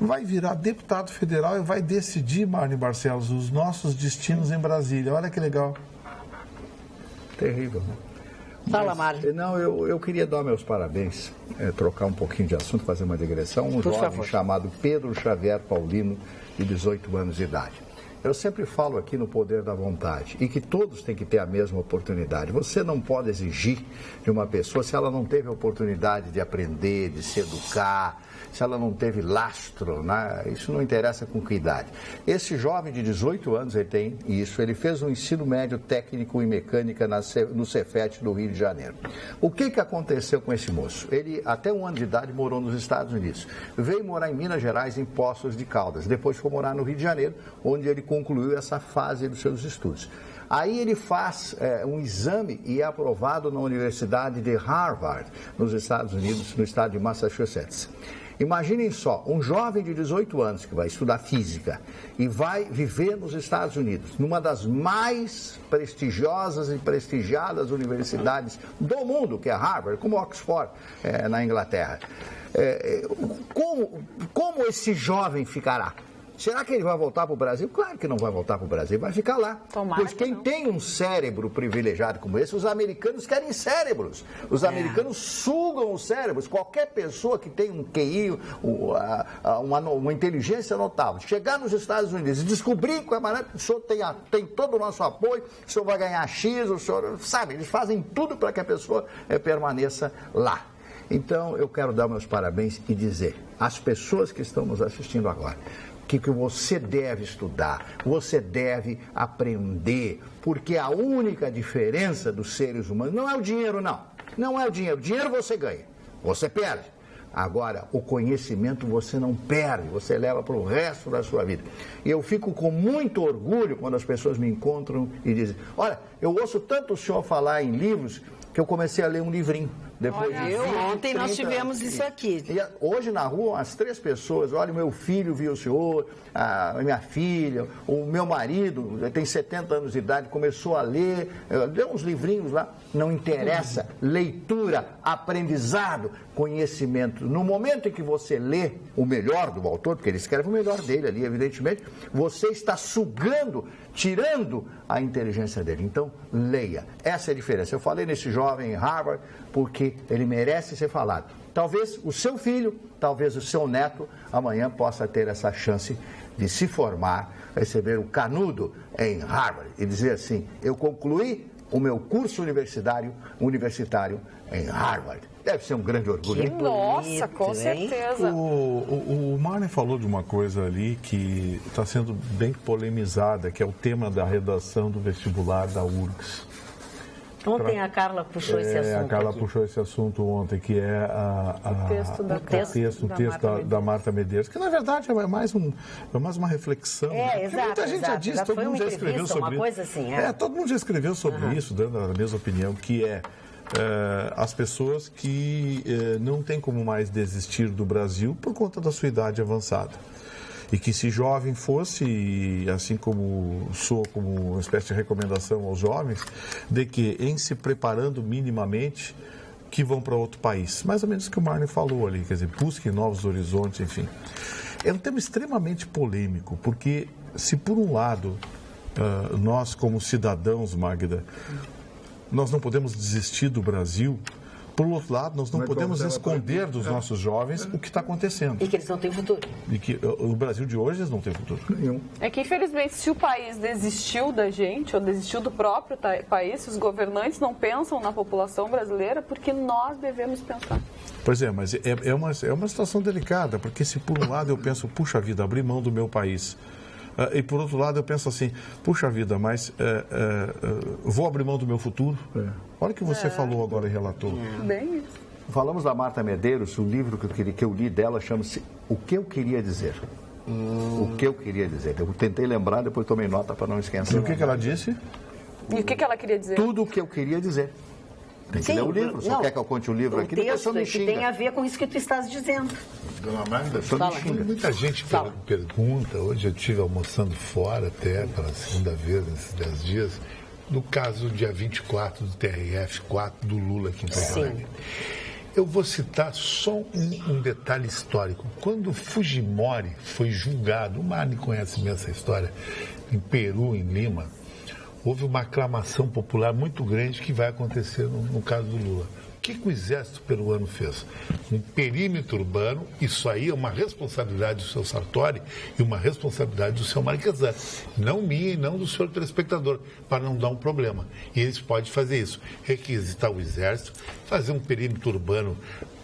vai virar deputado federal e vai decidir, Marne Barcelos, os nossos destinos em Brasília. Olha que legal. Terrível, né? Fala, Mário. Não, eu queria dar meus parabéns, trocar um pouquinho de assunto, fazer uma digressão. Um jovem chamado Pedro Xavier Paulino, de 18 anos de idade. Eu sempre falo aqui no poder da vontade e que todos têm que ter a mesma oportunidade. Você não pode exigir de uma pessoa se ela não teve a oportunidade de aprender, de se educar, se ela não teve lastro, né? Isso não interessa com que idade. Esse jovem de 18 anos, ele tem isso, ele fez um ensino médio técnico em mecânica no Cefet do Rio de Janeiro. O que aconteceu com esse moço? Ele, até 1 ano de idade, morou nos Estados Unidos. Veio morar em Minas Gerais, em Poços de Caldas. Depois foi morar no Rio de Janeiro, onde ele concluiu essa fase dos seus estudos. Aí ele faz um exame e é aprovado na Universidade de Harvard, nos Estados Unidos, no estado de Massachusetts. Imaginem só, um jovem de 18 anos que vai estudar física e vai viver nos Estados Unidos, numa das mais prestigiosas e prestigiadas universidades do mundo, que é Harvard, como Oxford, na Inglaterra. Como esse jovem ficará? Será que ele vai voltar para o Brasil? Claro que não vai voltar para o Brasil, vai ficar lá. Tomara. Pois quem tem um cérebro privilegiado como esse, os americanos querem cérebros. Os americanos sugam os cérebros. Qualquer pessoa que tem um QI, uma inteligência notável, chegar nos Estados Unidos e descobrir que o senhor tem todo o nosso apoio, o senhor vai ganhar X, o senhor, sabe, eles fazem tudo para que a pessoa permaneça lá. Então, eu quero dar meus parabéns e dizer às pessoas que estão nos assistindo agora, que você deve estudar, você deve aprender, porque a única diferença dos seres humanos não é o dinheiro, não. Não é o dinheiro. O dinheiro você ganha, você perde. Agora, o conhecimento você não perde, você leva para o resto da sua vida. E eu fico com muito orgulho quando as pessoas me encontram e dizem, olha, eu ouço tanto o senhor falar em livros que eu comecei a ler um livrinho. Depois ontem nós tivemos isso aqui. E hoje na rua, umas 3 pessoas, olha, o meu filho viu o senhor, a minha filha, o meu marido, tem 70 anos de idade, começou a ler, deu uns livrinhos lá, não interessa, leitura, aprendizado, conhecimento. No momento em que você lê o melhor do autor, porque ele escreve o melhor dele ali, evidentemente, você está sugando, tirando a inteligência dele. Então, leia. Essa é a diferença. Eu falei nesse jovem em Harvard porque ele merece ser falado. Talvez o seu filho, talvez o seu neto, amanhã possa ter essa chance de se formar, receber o canudo em Harvard e dizer assim, eu concluí o meu curso universitário em Harvard. Deve ser um grande orgulho. Nossa, com certeza. O Marne falou de uma coisa ali que está sendo bem polemizada, que é o tema da redação do vestibular da URGS. Ontem a Carla puxou esse assunto. A Carla puxou esse assunto ontem, que é o texto da Marta Medeiros, que na verdade é mais uma reflexão. Exato. Muita gente já disse, todo mundo já escreveu sobre isso. Coisa assim, todo mundo já escreveu sobre isso, dando a mesma opinião, que é as pessoas que não têm como mais desistir do Brasil por conta da sua idade avançada. E que se jovem fosse, assim como sou como uma espécie de recomendação aos jovens, de que em se preparando minimamente, que vão para outro país. Mais ou menos o que o Marne falou ali, quer dizer, busquem novos horizontes, enfim. É um tema extremamente polêmico, porque se por um lado, nós como cidadãos, Magda, nós não podemos desistir do Brasil, por outro lado, nós não podemos esconder dos nossos jovens o que está acontecendo. E que eles não têm futuro. E que o Brasil de hoje, eles não têm futuro nenhum. É que, infelizmente, se o país desistiu da gente, ou desistiu do próprio país, se os governantes não pensam na população brasileira, porque nós devemos pensar. Pois é, mas é uma situação delicada, porque se por um lado eu penso, puxa vida, abrir mão do meu país, e por outro lado eu penso assim, puxa vida, mas vou abrir mão do meu futuro? Olha o que você falou agora e relatou. Bem isso. Falamos da Marta Medeiros, o livro que eu li dela chama-se O que eu queria dizer. O que eu queria dizer. Eu tentei lembrar, depois tomei nota para não esquecer. E o que ela disse? E o que ela queria dizer? Tudo o que eu queria dizer. Tem que ler o livro. Você quer que eu conte o livro aqui? Depois só me xinga. Tem a ver com isso que tu estás dizendo. Dona Magda, muita gente pergunta, hoje eu estive almoçando fora até pela segunda vez nesses 10 dias, no caso dia 24 do TRF4 do Lula aqui em Porto Alegre. Eu vou citar só um detalhe histórico. Quando Fujimori foi julgado, o Marne conhece bem essa história, em Peru, em Lima, houve uma aclamação popular muito grande que vai acontecer no caso do Lula. O que o exército peruano fez? Um perímetro urbano, isso aí é uma responsabilidade do seu Sartori e uma responsabilidade do seu Marquesan. Não minha e não do senhor telespectador, para não dar um problema. E eles podem fazer isso, requisitar o exército, fazer um perímetro urbano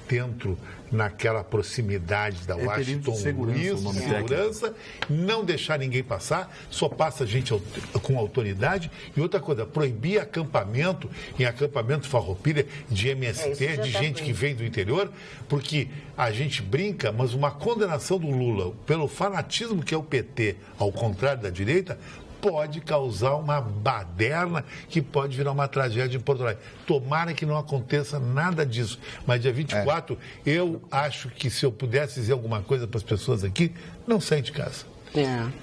dentro, naquela proximidade da Washington, segurança, não deixar ninguém passar, só passa gente com autoridade. E outra coisa, proibir acampamento em acampamento farroupilha de MST, de gente que vem do interior, porque a gente brinca, mas uma condenação do Lula pelo fanatismo que é o PT, ao contrário da direita, pode causar uma baderna que pode virar uma tragédia em Porto Alegre. Tomara que não aconteça nada disso. Mas dia 24, eu acho que se eu pudesse dizer alguma coisa para as pessoas aqui, não saia de casa.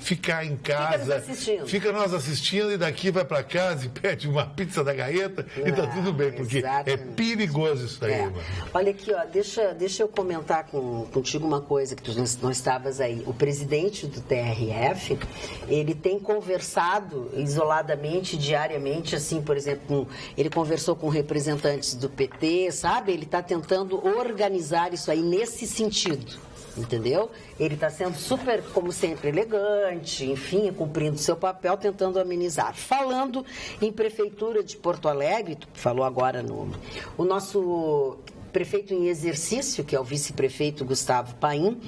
Ficar em casa, fica nós assistindo e daqui vai para casa e pede uma pizza da Gaeta e tá tudo bem, porque é perigoso isso aí. Mano. Olha aqui, ó, deixa eu comentar contigo uma coisa que tu não estavas aí. O presidente do TRF, ele tem conversado isoladamente, diariamente, assim, por exemplo, ele conversou com representantes do PT, sabe? Ele está tentando organizar isso aí nesse sentido. Entendeu? Ele está sendo super, como sempre, elegante, enfim, cumprindo seu papel, tentando amenizar. Falando em Prefeitura de Porto Alegre, tu falou agora o nosso prefeito em exercício, que é o vice-prefeito Gustavo Paim,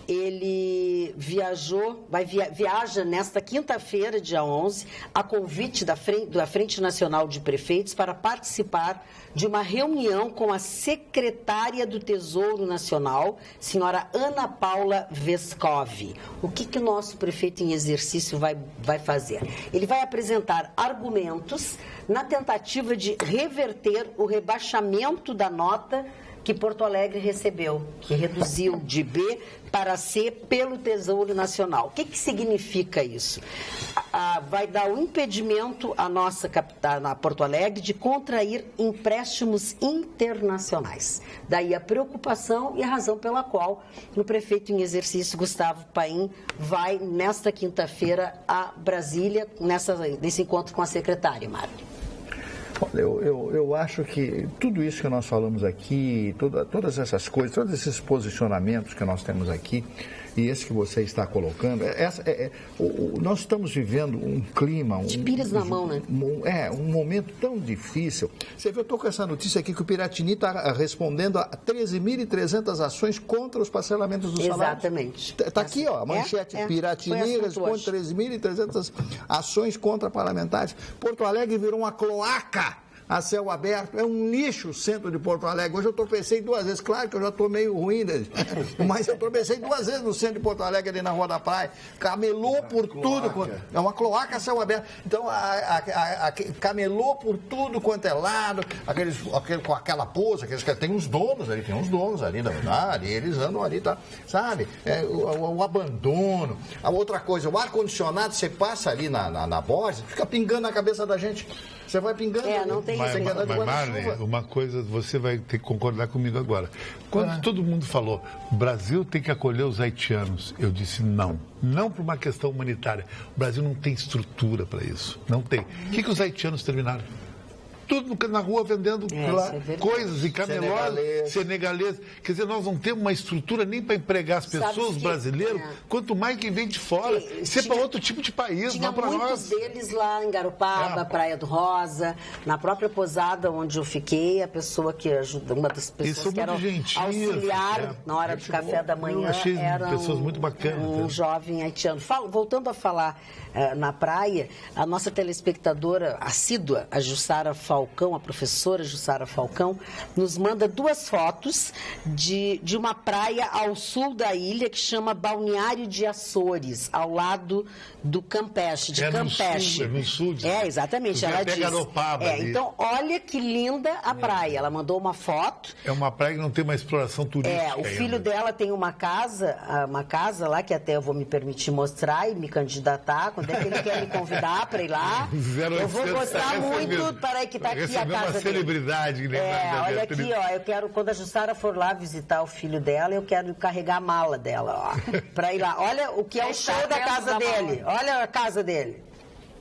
ele viaja nesta quinta-feira, dia 11, a convite da Frente Nacional de Prefeitos para participar de uma reunião com a secretária do Tesouro Nacional, senhora Ana Paula Vescovi. O que o nosso prefeito em exercício vai fazer? Ele vai apresentar argumentos na tentativa de reverter o rebaixamento da nota que Porto Alegre recebeu, que reduziu de B para C pelo Tesouro Nacional. O que significa isso? Vai dar o impedimento à nossa capital, na Porto Alegre, de contrair empréstimos internacionais. Daí a preocupação e a razão pela qual o prefeito em exercício, Gustavo Paim, vai nesta quinta-feira a Brasília, nesse encontro com a secretária, Mário. Olha, eu acho que tudo isso que nós falamos aqui, todas essas coisas, todos esses posicionamentos que nós temos aqui, e esse que você está colocando, nós estamos vivendo um clima... De piras na mão, né? Um momento tão difícil. Você vê, eu estou com essa notícia aqui que o Piratini está respondendo a 13.300 ações contra os parcelamentos do salário. Exatamente. Está aqui, ó, a manchete. Piratini responde 13.300 ações contra parlamentares. Porto Alegre virou uma cloaca a céu aberto, é um lixo o centro de Porto Alegre. Hoje eu tropecei 2 vezes, claro que eu já estou meio ruim, mas eu tropecei 2 vezes no centro de Porto Alegre, ali na Rua da Praia, camelou por tudo, é uma cloaca a céu aberto, então camelou por tudo quanto é lado, com aquela pose, aqueles que tem uns donos ali, na verdade, eles andam ali, tá, sabe, o abandono. A outra coisa, o ar-condicionado, você passa ali na Borges, fica pingando na cabeça da gente. Você vai pingando. Não tem mas Marne, uma coisa, você vai ter que concordar comigo agora. Quando todo mundo falou, o Brasil tem que acolher os haitianos, eu disse não. Não por uma questão humanitária. O Brasil não tem estrutura para isso. Não tem. O que os haitianos terminaram? Tudo na rua vendendo coisas e camelós, senegalês. Quer dizer, nós não temos uma estrutura nem para empregar as pessoas, brasileiros, quanto mais quem vem de fora. Isso é para outro tipo de país, não para nós. Muitos deles lá em Garopaba, Praia do Rosa, na própria posada onde eu fiquei, a pessoa que ajuda, uma das pessoas que era auxiliar na hora do café da manhã, era pessoas muito bacanas, um jovem haitiano. Voltando a falar na praia, a nossa telespectadora assídua, a Jussara Falcão, a professora Jussara Falcão, nos manda 2 fotos de uma praia ao sul da ilha que chama Balneário de Açores, ao lado do Campeche, de Campeche. No sul. Exatamente, ela diz. Então, olha que linda a praia. Ela mandou uma foto. É uma praia que não tem uma exploração turística. O filho dela tem uma casa lá que até eu vou me permitir mostrar e me candidatar. Quando é que ele quer me convidar para ir lá? Eu vou gostar muito. Peraí, que tá aqui a Recebeu casa uma dele. celebridade. Olha aqui, ó, eu quero, quando a Jussara for lá visitar o filho dela, eu quero carregar a mala dela, ó, pra ir lá. Olha o que é o show da casa dele. Olha a casa dele.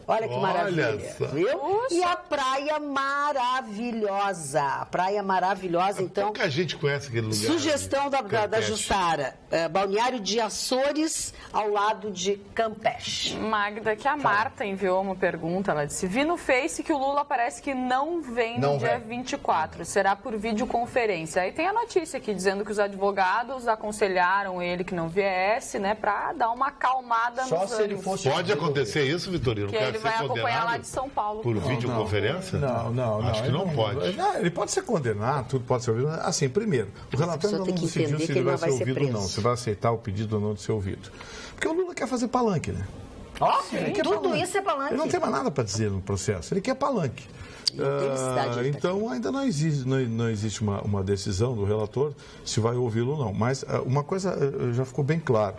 Olha que maravilha, viu? Puxa. E a praia maravilhosa. A praia maravilhosa, então... Pouca gente conhece aquele lugar. Sugestão da Jussara. Balneário de Açores, ao lado de Campeche. Magda, que a Marta enviou uma pergunta. Ela disse, vi no Face que o Lula parece que não vem no dia 24. Será por videoconferência. Aí tem a notícia aqui dizendo que os advogados aconselharam ele que não viesse, né? Pra dar uma acalmada Só nos se ele ânimos. fosse... Pode acontecer isso, Vitorino? Que ele vai acompanhar lá de São Paulo. Por videoconferência? Não. Acho que não pode. Ele pode ser condenado, tudo pode ser ouvido. Assim, primeiro, o relatório ainda não decidiu se ele vai ser ouvido ou não, se vai aceitar o pedido ou não de ser ouvido. Porque o Lula quer fazer palanque, né? Tudo isso é palanque. Ele não tem mais nada para dizer no processo, ele quer palanque. Então ainda não existe uma decisão do relator se vai ouvi-lo ou não. Mas uma coisa já ficou bem claro.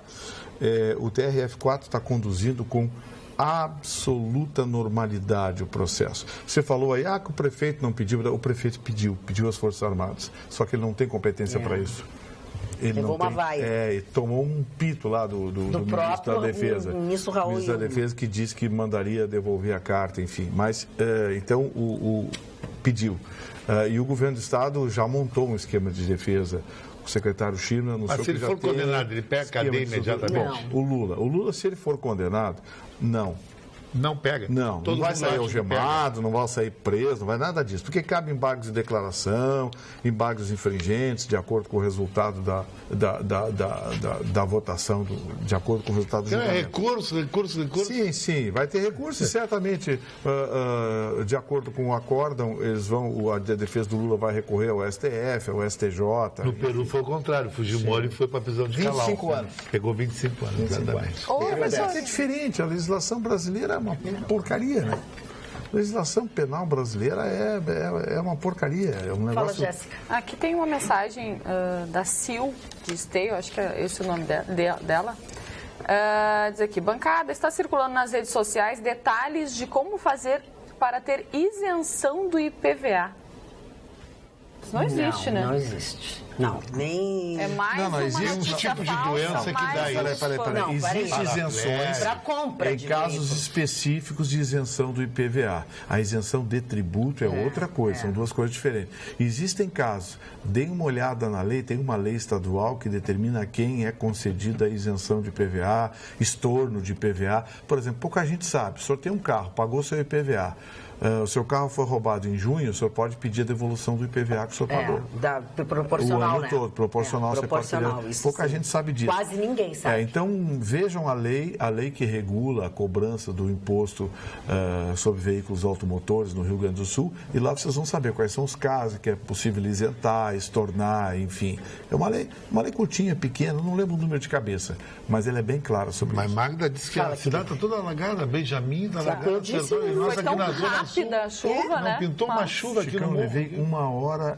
O TRF4 está conduzindo com absoluta normalidade o processo. Você falou aí, que o prefeito não pediu, o prefeito pediu às Forças Armadas, só que ele não tem competência para isso. Ele levou uma vaia. E tomou um pito lá do ministro da Defesa. O ministro Raul. O ministro da Defesa que disse que mandaria devolver a carta, enfim. Mas, então, pediu. E o governo do Estado já montou um esquema de defesa. O secretário China anunciou que já tem... Mas se ele for condenado, ele pega a cadeia imediatamente? Bom, o Lula, se ele for condenado, não. Não pega? Não vai sair algemado, não vai sair preso, não vai nada disso. Porque cabe embargos de declaração, embargos infringentes, de acordo com o resultado da votação, de acordo com o resultado do julgamento. Recurso? Sim, vai ter recurso e certamente, de acordo com o acórdão, a defesa do Lula vai recorrer ao STF, ao STJ. No Peru foi o contrário, Fujimori foi para a prisão de Calau. 25 anos. Pegou 25 anos, exatamente. Mas é diferente, a legislação brasileira é uma porcaria, né? A legislação penal brasileira é uma porcaria, é um negócio... Fala, Jéssica. Aqui tem uma mensagem da Sil de Esteio, acho que é esse o nome dela. Diz aqui, bancada, está circulando nas redes sociais detalhes de como fazer para ter isenção do IPVA. Isso não existe, né? Não existe. Não, nem... É mais uma existe um tipo de doença que dá isso. Peraí. Existem isenções para compra em casos específicos de isenção do IPVA. A isenção de tributo é outra coisa, são duas coisas diferentes. Existem casos, deem uma olhada na lei, tem uma lei estadual que determina a quem é concedida a isenção de IPVA, estorno de IPVA. Por exemplo, pouca gente sabe, o senhor tem um carro, pagou seu IPVA. O seu carro foi roubado em junho, o senhor pode pedir a devolução do IPVA que o senhor pagou. Proporcional, o ano todo, proporcional. Proporcional, você pode pedir. Pouca gente sabe disso. Quase ninguém sabe. Então, vejam a lei que regula a cobrança do imposto sobre veículos automotores no Rio Grande do Sul, e lá vocês vão saber quais são os casos que é possível isentar, estornar, enfim. É uma lei curtinha, pequena, não lembro o número de cabeça, mas ela é bem clara sobre isso. Mas Magda disse que a cidade está toda alagada, Benjamin está alagada. Eu disse, foi tão rápida a chuva, né? Não pintou uma chuva aqui no morro. Eu levei 1h30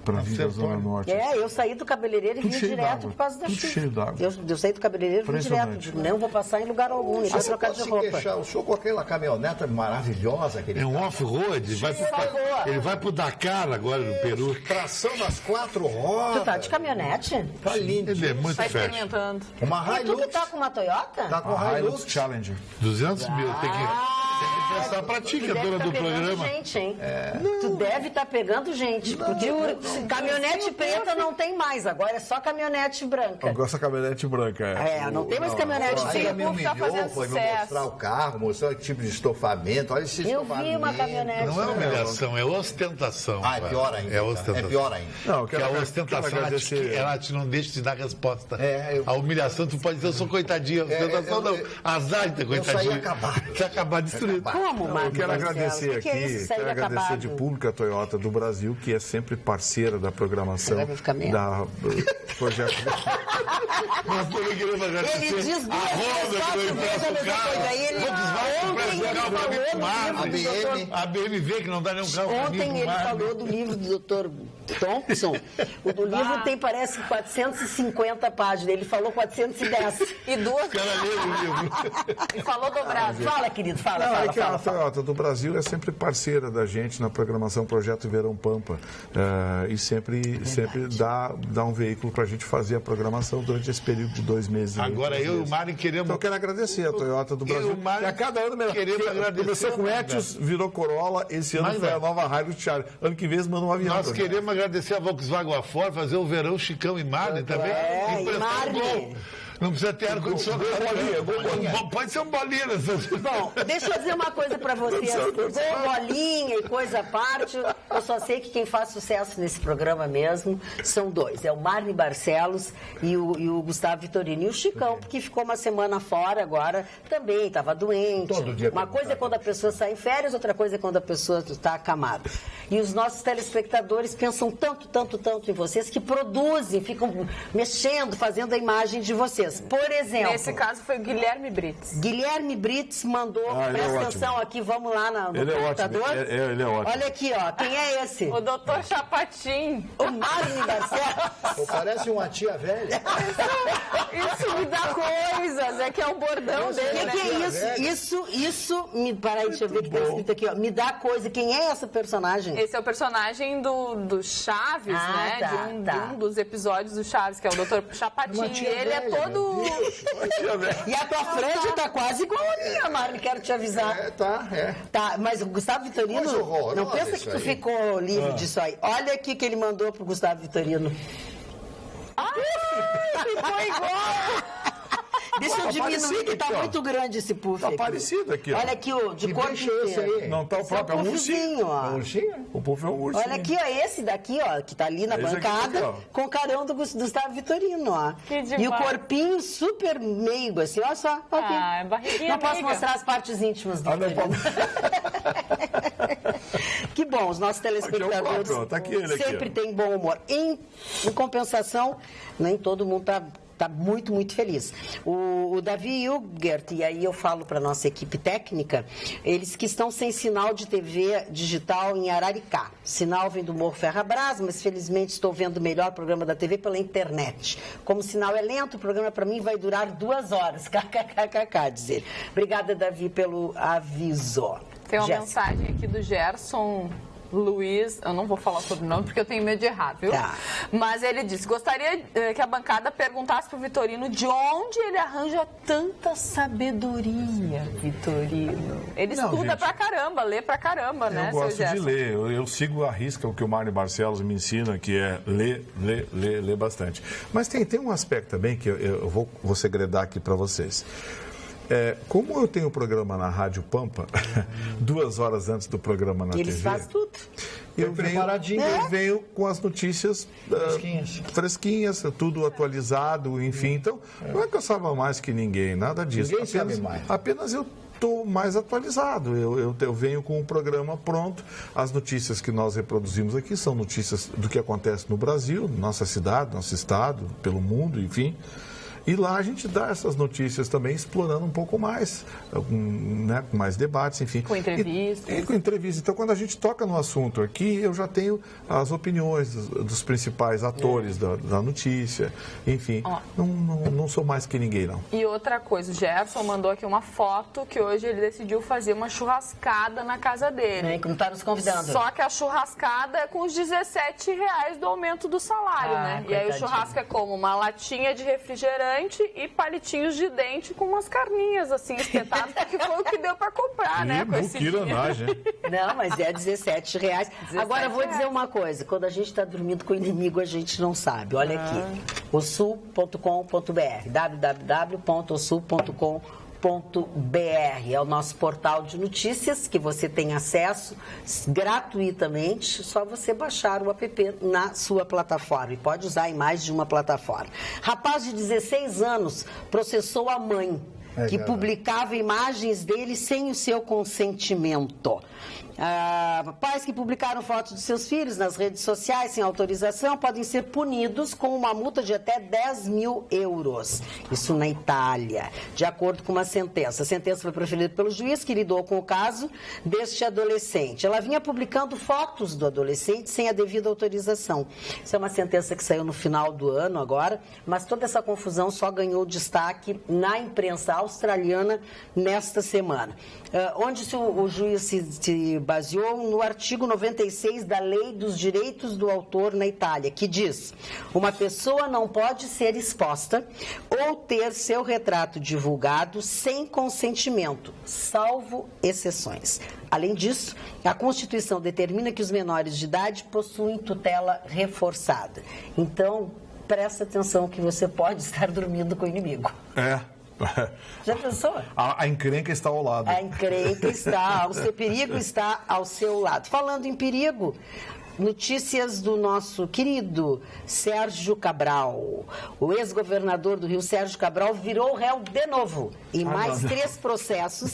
para vir da Zona Norte. Eu saí do cabeleireiro e vim direto por causa da chuva. Tudo cheio d'água. Eu saí do cabeleireiro e vim direto. Não vou passar em lugar algum, nem vou trocar de roupa. Queixar, o senhor com aquela caminhoneta maravilhosa. É um off-road, ele vai pro Dakar agora no Peru. Tração nas 4 rodas. Tu tá de caminhonete? Tá lindo. Ele é muito Tá fértil. experimentando. Uma E tu que Hilux. tá com uma Toyota? Tá com A a Hilux Hilux. Challenger. 200 mil, tem que pensar pra ti, que é dona do programa. Gente, hein? Tu deve estar pegando gente. Porque caminhonete preta não tem mais, agora é só caminhonete branca. Agora essa caminhonete branca. Não tem mais caminhonete Aí preta. ela me humilhou, fazendo foi me sucesso. mostrar o carro, mostrar que tipo de estofamento. Olha esse Eu estofamento. vi uma caminhonete. Não é humilhação, é ostentação. É pior ainda. É ostentação. É pior ainda. Não, Porque a ostentação, ela te não deixa te dar resposta. A humilhação, tu pode dizer, eu sou coitadinha. A ostentação não. Azar de ter coitadinha. Eu saí acabado. Você acabar destruído. Como, Eu quero agradecer O que é aqui, isso? Sair quero agradecer acabado? de público a Toyota do Brasil, que é sempre parceira da programação Vai ficar mesmo? da projeto. Nós também queremos agradecer. Ele diz duas vezes, quatro vezes a mesma coisa. Aí ele ontem ele falou do livro do A BMW, que não dá nenhum carro pra mim, Ontem ele falou do livro do Dr. Thompson. O do livro tem, parece, 450 páginas. Ele falou 410. E duas. O cara lê o livro. E falou dobrado. Fala, querido, fala. Não, é que A Toyota do Brasil é sempre parceira da gente na programação Projeto Verão Pampa e sempre dá um veículo para a gente fazer a programação durante esse período de 2 meses. Agora eu e o Mário queremos... Então eu quero agradecer a Toyota do Brasil, que a cada ano começou com Etios, virou Corolla, esse ano foi a nova Hilux Charlie. Ano que vem eles mandam um avião. Nós queremos agradecer a Volkswagen a Ford, fazer o verão Chicão e Marne também. E Marne. Não precisa ter ar-condicionado. Pode ser um bolinha. Bom, deixa eu dizer uma coisa pra vocês. Bolinha e coisa à parte, eu só sei que quem faz sucesso nesse programa mesmo são 2. É o Marne Barcelos e o Gustavo Vitorino. E o Chicão, porque ficou uma semana fora agora, também estava doente. Todo dia uma coisa é quando a pessoa sai em férias, outra coisa é quando a pessoa está acamada. E os nossos telespectadores pensam tanto em vocês que produzem, ficam mexendo, fazendo a imagem de vocês. Por exemplo... Nesse caso foi o Guilherme Brits. Guilherme Brits mandou, presta atenção aqui, vamos lá no computador. Ele é ótimo. Olha aqui, ó, quem é esse? O doutor Chapatin. O Marne Barcelos. Parece uma tia velha. Isso me dá coisas, é que é o bordão dele, O que é isso? Isso, peraí, deixa eu ver o que tá escrito aqui, ó. Me dá coisa, quem é essa personagem? Esse é o personagem do Chaves, né? De um dos episódios do Chaves, que é o doutor Chapatin. E ele é todo... E a tua franja tá quase igual a minha, Marne, quero te avisar. Tá, mas o Gustavo Vitorino, não pensa que tu ficou livre disso aí. Olha aqui que ele mandou pro Gustavo Vitorino. Ficou igual! Deixa eu diminuir, que tá muito grande esse puff aqui. Tá parecido aqui, ó. Olha aqui, ó, de cor inteiro. Não tá o próprio, é um ursinho. Ó. O puff é um ursinho. Olha aqui, ó, esse daqui, ó, que tá ali na bancada, com o carão do Gustavo Vitorino, ó. Que demais. E o corpinho super meigo, assim, olha só. Aqui. É barriguinha não posso meiga. mostrar as partes íntimas do Vitorino. Que bom, os nossos telespectadores sempre têm bom humor. Em compensação, nem todo mundo tá muito feliz. O Davi Hilgert, e aí eu falo para nossa equipe técnica, eles que estão sem sinal de TV digital em Araricá. O sinal vem do Morro Ferrabras, mas felizmente estou vendo o melhor programa da TV pela internet. Como o sinal é lento, o programa para mim vai durar 2 horas. KKKKK, diz ele. Obrigada, Davi, pelo aviso. Tem uma mensagem aqui do Gerson Luiz, eu não vou falar sobre o nome porque eu tenho medo de errar, viu? Tá. Mas ele disse, gostaria que a bancada perguntasse pro Vitorino de onde ele arranja tanta sabedoria, Vitorino. Ele estuda pra caramba, lê pra caramba, né, seu Gerson? Eu gosto de ler, eu sigo à risca o que o Marne Barcelos me ensina, que é ler bastante. Mas tem um aspecto também que eu vou segredar aqui para vocês. Como eu tenho o programa na Rádio Pampa, 2 horas antes do programa na TV... Eles fazem tudo. Eu venho com as notícias fresquinhas, tudo atualizado, enfim. Então, não é que eu saiba mais que ninguém, nada disso. Ninguém sabe mais. Apenas eu estou mais atualizado. Eu venho com o programa pronto. As notícias que nós reproduzimos aqui são notícias do que acontece no Brasil, nossa cidade, nosso estado, pelo mundo, enfim. E lá a gente dá essas notícias também, explorando um pouco mais, né, com mais debates, enfim. Com entrevistas. Com entrevistas. Então, quando a gente toca no assunto aqui, eu já tenho as opiniões dos principais atores da notícia, enfim. Não sou mais que ninguém, não. E outra coisa, o Gerson mandou aqui uma foto que hoje ele decidiu fazer uma churrascada na casa dele. Como tá nos convidando. Só que a churrascada é com os R$17 do aumento do salário, né? E aí o churrasco é como uma latinha de refrigerante e palitinhos de dente com umas carninhas assim espetadas, porque foi o que deu para comprar, né? Com esse Não, mas é R$17. Agora eu vou dizer uma coisa, quando a gente está dormindo com o inimigo, a gente não sabe. Olha aqui, osul.com.br, www.osul.com.br. É o nosso portal de notícias que você tem acesso gratuitamente, só você baixar o app na sua plataforma e pode usar em mais de uma plataforma. Rapaz de 16 anos processou a mãe que publicava imagens dele sem o seu consentimento. Pais que publicaram fotos de seus filhos nas redes sociais sem autorização podem ser punidos com uma multa de até 10 mil euros. Isso na Itália, de acordo com uma sentença. A sentença foi proferida pelo juiz que lidou com o caso deste adolescente. Ela vinha publicando fotos do adolescente sem a devida autorização. Isso é uma sentença que saiu no final do ano agora, mas toda essa confusão só ganhou destaque na imprensa australiana nesta semana. Onde o juiz se baseou no artigo 96 da Lei dos Direitos do Autor na Itália, que diz: uma pessoa não pode ser exposta ou ter seu retrato divulgado sem consentimento, salvo exceções. Além disso, a Constituição determina que os menores de idade possuem tutela reforçada. Então, presta atenção que você pode estar dormindo com o inimigo. Já pensou? A encrenca está ao lado. A encrenca está, o seu perigo está ao seu lado. Falando em perigo, notícias do nosso querido Sérgio Cabral. O ex-governador do Rio, Sérgio Cabral, virou réu de novo em mais 3 processos,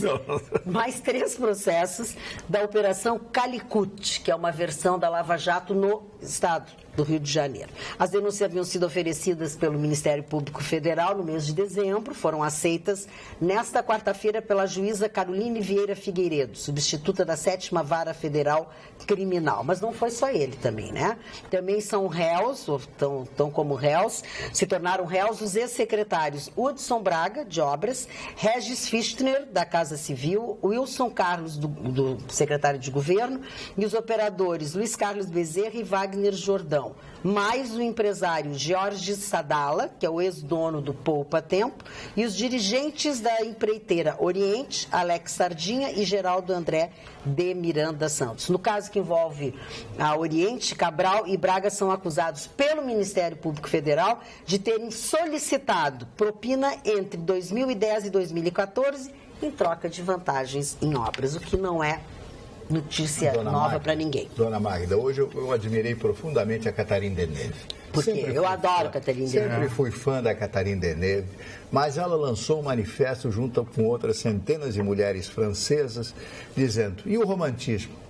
mais 3 processos da Operação Calicut, que é uma versão da Lava Jato no estado do Rio de Janeiro. As denúncias haviam sido oferecidas pelo Ministério Público Federal no mês de dezembro, foram aceitas nesta quarta-feira pela juíza Caroline Vieira Figueiredo, substituta da 7ª Vara Federal Criminal. Mas não foi só ele também, né? Também são réus, ou estão como réus, se tornaram réus os ex-secretários Hudson Braga, de Obras, Regis Fichtner, da Casa Civil, Wilson Carlos, do secretário de Governo, e os operadores Luiz Carlos Bezerra e Wagner Jordão, mais o empresário Jorge Sadala, que é o ex-dono do Poupa Tempo, e os dirigentes da empreiteira Oriente, Alex Sardinha e Geraldo André de Miranda Santos. No caso que envolve a Oriente, Cabral e Braga são acusados pelo Ministério Público Federal de terem solicitado propina entre 2010 e 2014 em troca de vantagens em obras, o que não é notícia nova para ninguém. Dona Magda, hoje eu admirei profundamente a Catarina Deneuve. Porque eu adoro Catarina Deneuve. Sempre fui fã da Catarina Deneuve, mas ela lançou um manifesto junto com outras centenas de mulheres francesas, dizendo: e o romantismo?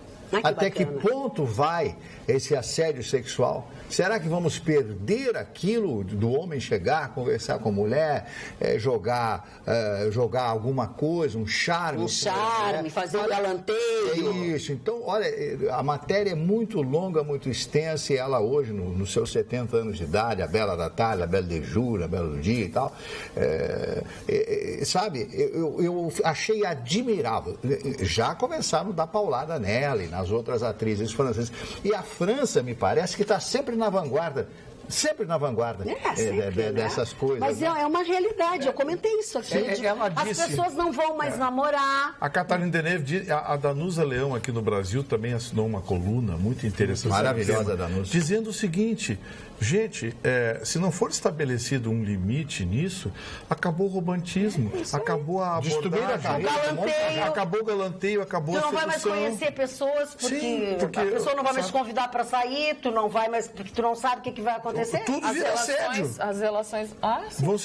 Até que ponto vai esse assédio sexual? Será que vamos perder aquilo do homem chegar, conversar com a mulher, jogar alguma coisa, um charme? Um charme, fazer um galanteio. É isso. Então, olha, a matéria é muito longa, muito extensa, e ela hoje, nos seus 70 anos de idade, a bela da tarde, a bela de jura, a bela do dia e tal, sabe, eu achei admirável. Já começaram a dar paulada nela e nas outras atrizes francesas. E a França, me parece, que está sempre na vanguarda. Sempre na vanguarda dessas coisas. Mas é uma realidade, eu comentei isso aqui. As pessoas não vão mais namorar. A Catarina Deneuve, a Danusa Leão aqui no Brasil também assinou uma coluna muito interessante. Maravilhosa, Danusa. Dizendo o seguinte: gente, se não for estabelecido um limite nisso, acabou o romantismo, acabou a abordagem, acabou o galanteio, acabou a sedução. Tu não vai mais conhecer pessoas porque a pessoa não vai mais te convidar para sair, tu não vai mais, porque tu não sabe o que vai acontecer. Tudo vira assédio. As relações vão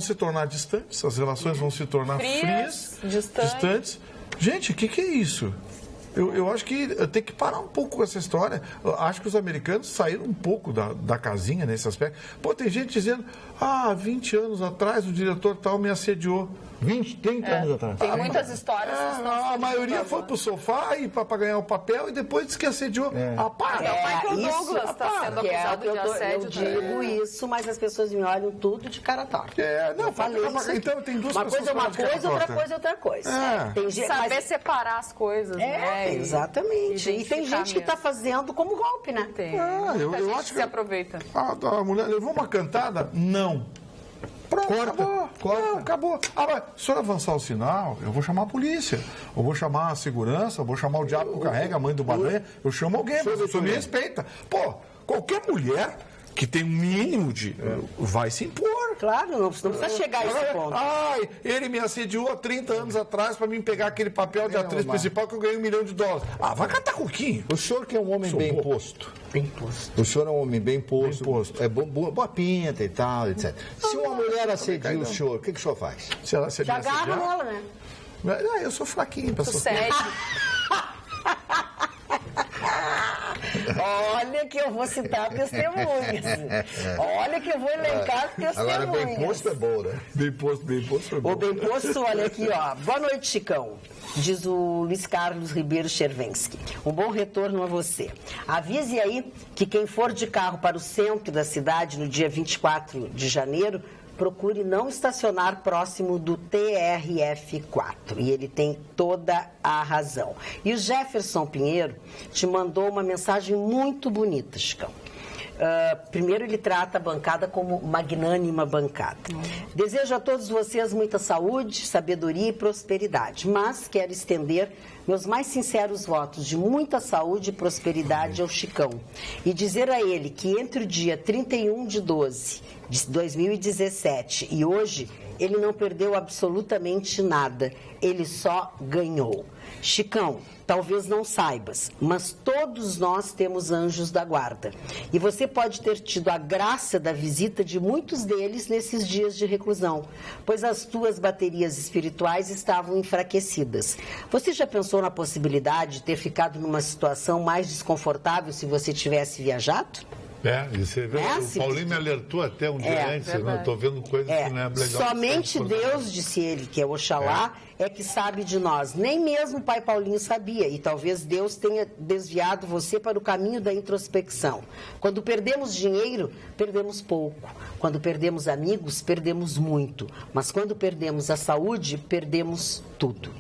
se tornar distantes, as relações vão se tornar frias, distantes. Gente, o que é isso? Eu acho que tem que parar um pouco com essa história. Eu acho que os americanos saíram um pouco da casinha nesse aspecto. Pô, tem gente dizendo: 20 anos atrás o diretor tal me assediou. 20, 30 anos atrás. Tem muitas histórias que estão... A maioria foi pro sofá e para ganhar o papel e depois disse que assediou. Para! O Michael Douglas está sendo acusado de assédio. Eu digo isso, mas as pessoas me olham tudo de cara torta. Então tem duas uma coisa é uma coisa, outra coisa é outra coisa. Saber separar as coisas, né? Exatamente. E tem gente que está fazendo como golpe, né? Tem. Eu acho que se aproveita. A mulher levou uma cantada? Não. Pronto, acabou. Mas se eu avançar o sinal, eu vou chamar a polícia, eu vou chamar a segurança, eu vou chamar o diabo que carrega, a mãe do Badanha, eu chamo alguém, mas você me respeita. Pô, qualquer mulher que tem um mínimo de... vai se impor. Claro, não precisa chegar a esse ponto. Ele me assediou há 30 anos atrás para mim pegar aquele papel de atriz principal que eu ganhei $1 milhão. Vai catar coquinho. O senhor que é um homem bem posto. Bem posto. O senhor é um homem bem posto. É boa pinta e tal, etc. Se uma mulher assedia o senhor, o que o senhor faz? Se ela já agarra nela, né? Eu sou fraquinho pra Sucede. Olha que eu vou citar testemunhas. Olha que eu vou elencar testemunhas. Agora, bem posto é bom, né? Bem posto é bom. O bem posto, olha aqui, ó. Boa noite, Chicão. Diz o Luiz Carlos Ribeiro Chervensky. Um bom retorno a você. Avise aí que quem for de carro para o centro da cidade no dia 24 de janeiro procure não estacionar próximo do TRF4. E ele tem toda a razão. E o Jefferson Pinheiro te mandou uma mensagem muito bonita, Chicão. Primeiro, ele trata a bancada como magnânima bancada. Desejo a todos vocês muita saúde, sabedoria e prosperidade, mas quero estender meus mais sinceros votos de muita saúde e prosperidade ao Chicão e dizer a ele que entre o dia 31/12 de 2017 e hoje, ele não perdeu absolutamente nada, ele só ganhou. Chicão, talvez não saibas, mas todos nós temos anjos da guarda. E você pode ter tido a graça da visita de muitos deles nesses dias de reclusão, pois as tuas baterias espirituais estavam enfraquecidas. Você já pensou na possibilidade de ter ficado numa situação mais desconfortável se você tivesse viajado? Você vê, o Paulinho me alertou até um dia antes, eu não estou vendo coisas que não é legal. Somente Deus, disse ele, que é Oxalá, é que sabe de nós. Nem mesmo o pai Paulinho sabia, e talvez Deus tenha desviado você para o caminho da introspecção. Quando perdemos dinheiro, perdemos pouco. Quando perdemos amigos, perdemos muito. Mas quando perdemos a saúde, perdemos tudo.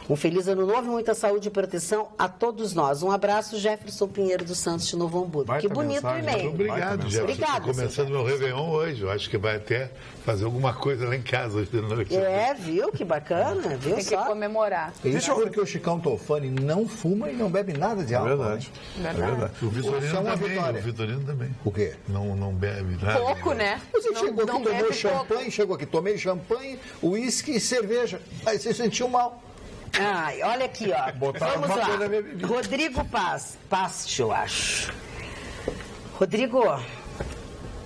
Um feliz ano novo e muita saúde e proteção a todos nós. Um abraço, Jefferson Pinheiro dos Santos de Novo Hamburgo. Que bonito o e-mail. Obrigado, Jefferson. Obrigado, estou começando meu Réveillon hoje. Eu acho que vai até fazer alguma coisa lá em casa hoje de noite. Viu? Que bacana. Viu? Tem que comemorar. Deixa eu ver que o Chicão Tofani não fuma e não bebe nada de álcool. Verdade. Né? É verdade. O Vitorino também. O quê? Não bebe nada. Pouco, né? Você chegou aqui, tomou champanhe, chegou aqui, tomei champanhe, uísque e cerveja. Aí você sentiu mal. Olha aqui, ó. Vamos lá. Rodrigo Paz, eu acho. Rodrigo,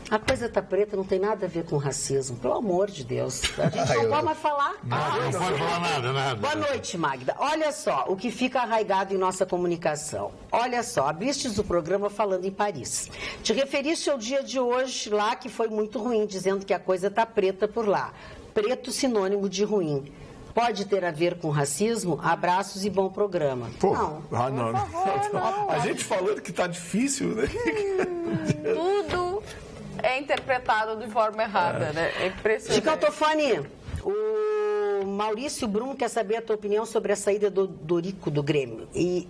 a coisa tá preta, não tem nada a ver com racismo. Pelo amor de Deus. A gente não pode mais falar. Não pode falar nada. Boa noite, Magda. Olha só, o que fica arraigado em nossa comunicação. Olha só, abristes o programa falando em Paris. Te referiste ao dia de hoje lá, que foi muito ruim, dizendo que a coisa tá preta por lá. Preto sinônimo de ruim. Pode ter a ver com racismo? Abraços e bom programa. Não. A gente falando que tá difícil, né? Tudo é interpretado de forma errada, né? É impressionante. Chicão Tofani, o Maurício Bruno quer saber a tua opinião sobre a saída do Dorico do Grêmio. E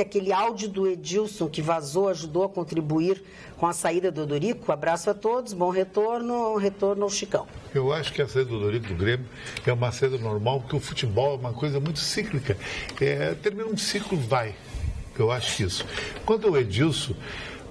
aquele áudio do Edilson que vazou ajudou a contribuir com a saída do Dorico? Abraço a todos, bom retorno ao Chicão. Eu acho que a saída do Dorico do Grêmio é uma saída normal, porque o futebol é uma coisa muito cíclica. Termina um ciclo, vai. Eu acho isso. Quanto ao Edilson,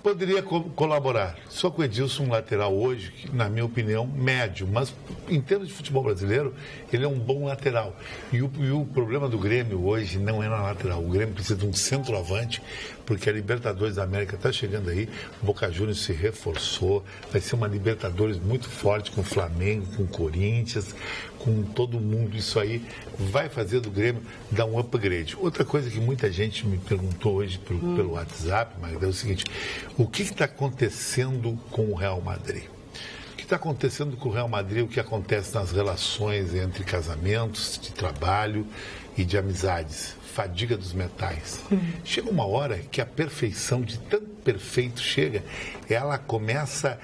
poderia colaborar. Só que o Edilson, um lateral hoje, que, na minha opinião, médio, mas em termos de futebol brasileiro, ele é um bom lateral. E o problema do Grêmio hoje não é na lateral. O Grêmio precisa de um centroavante, porque a Libertadores da América está chegando aí, o Boca Juniors se reforçou, vai ser uma Libertadores muito forte com o Flamengo, com o Corinthians, com todo mundo. Isso aí vai fazer do Grêmio dar um upgrade. Outra coisa que muita gente me perguntou hoje pelo WhatsApp, mas é o seguinte: o que está acontecendo com o Real Madrid? O que está acontecendo com o Real Madrid? O que acontece nas relações entre casamentos, de trabalho e de amizades? Fadiga dos metais. Chega uma hora que a perfeição, de tão perfeito chega, ela começa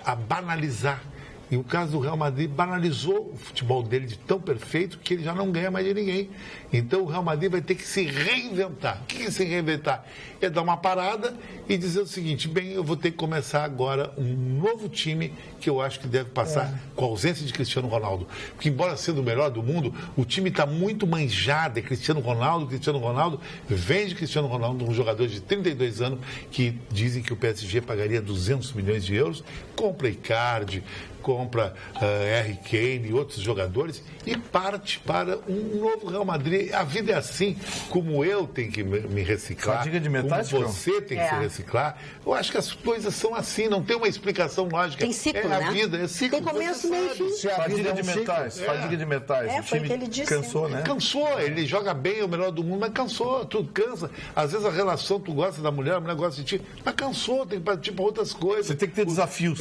a banalizar. E o caso do Real Madrid banalizou o futebol dele de tão perfeito que ele já não ganha mais de ninguém. Então o Real Madrid vai ter que se reinventar. O que é se reinventar? É dar uma parada e dizer o seguinte: bem, eu vou ter que começar agora um novo time que eu acho que deve passar com a ausência de Cristiano Ronaldo. Porque, embora sendo o melhor do mundo, o time está muito manjado. É Cristiano Ronaldo vende Cristiano Ronaldo, um jogador de 32 anos que dizem que o PSG pagaria 200 milhões de euros, compra Icardi, compra Harry Kane e outros jogadores e parte para um novo Real Madrid. A vida é assim, como eu tenho que me reciclar, Fadiga de metais, como você tem que se reciclar. Eu acho que as coisas são assim, não tem uma explicação lógica. Tem ciclo, a né? vida, é ciclo. Tem começo, meio e fim. Fadiga de metais, fadiga de metais. O foi o time que ele disse. cansou, né? Cansou, ele joga bem, é o melhor do mundo, mas cansou, tudo cansa. Às vezes a relação, tu gosta da mulher, a mulher gosta de ti, mas cansou, tem que partir para outras coisas. Você tem que ter desafios.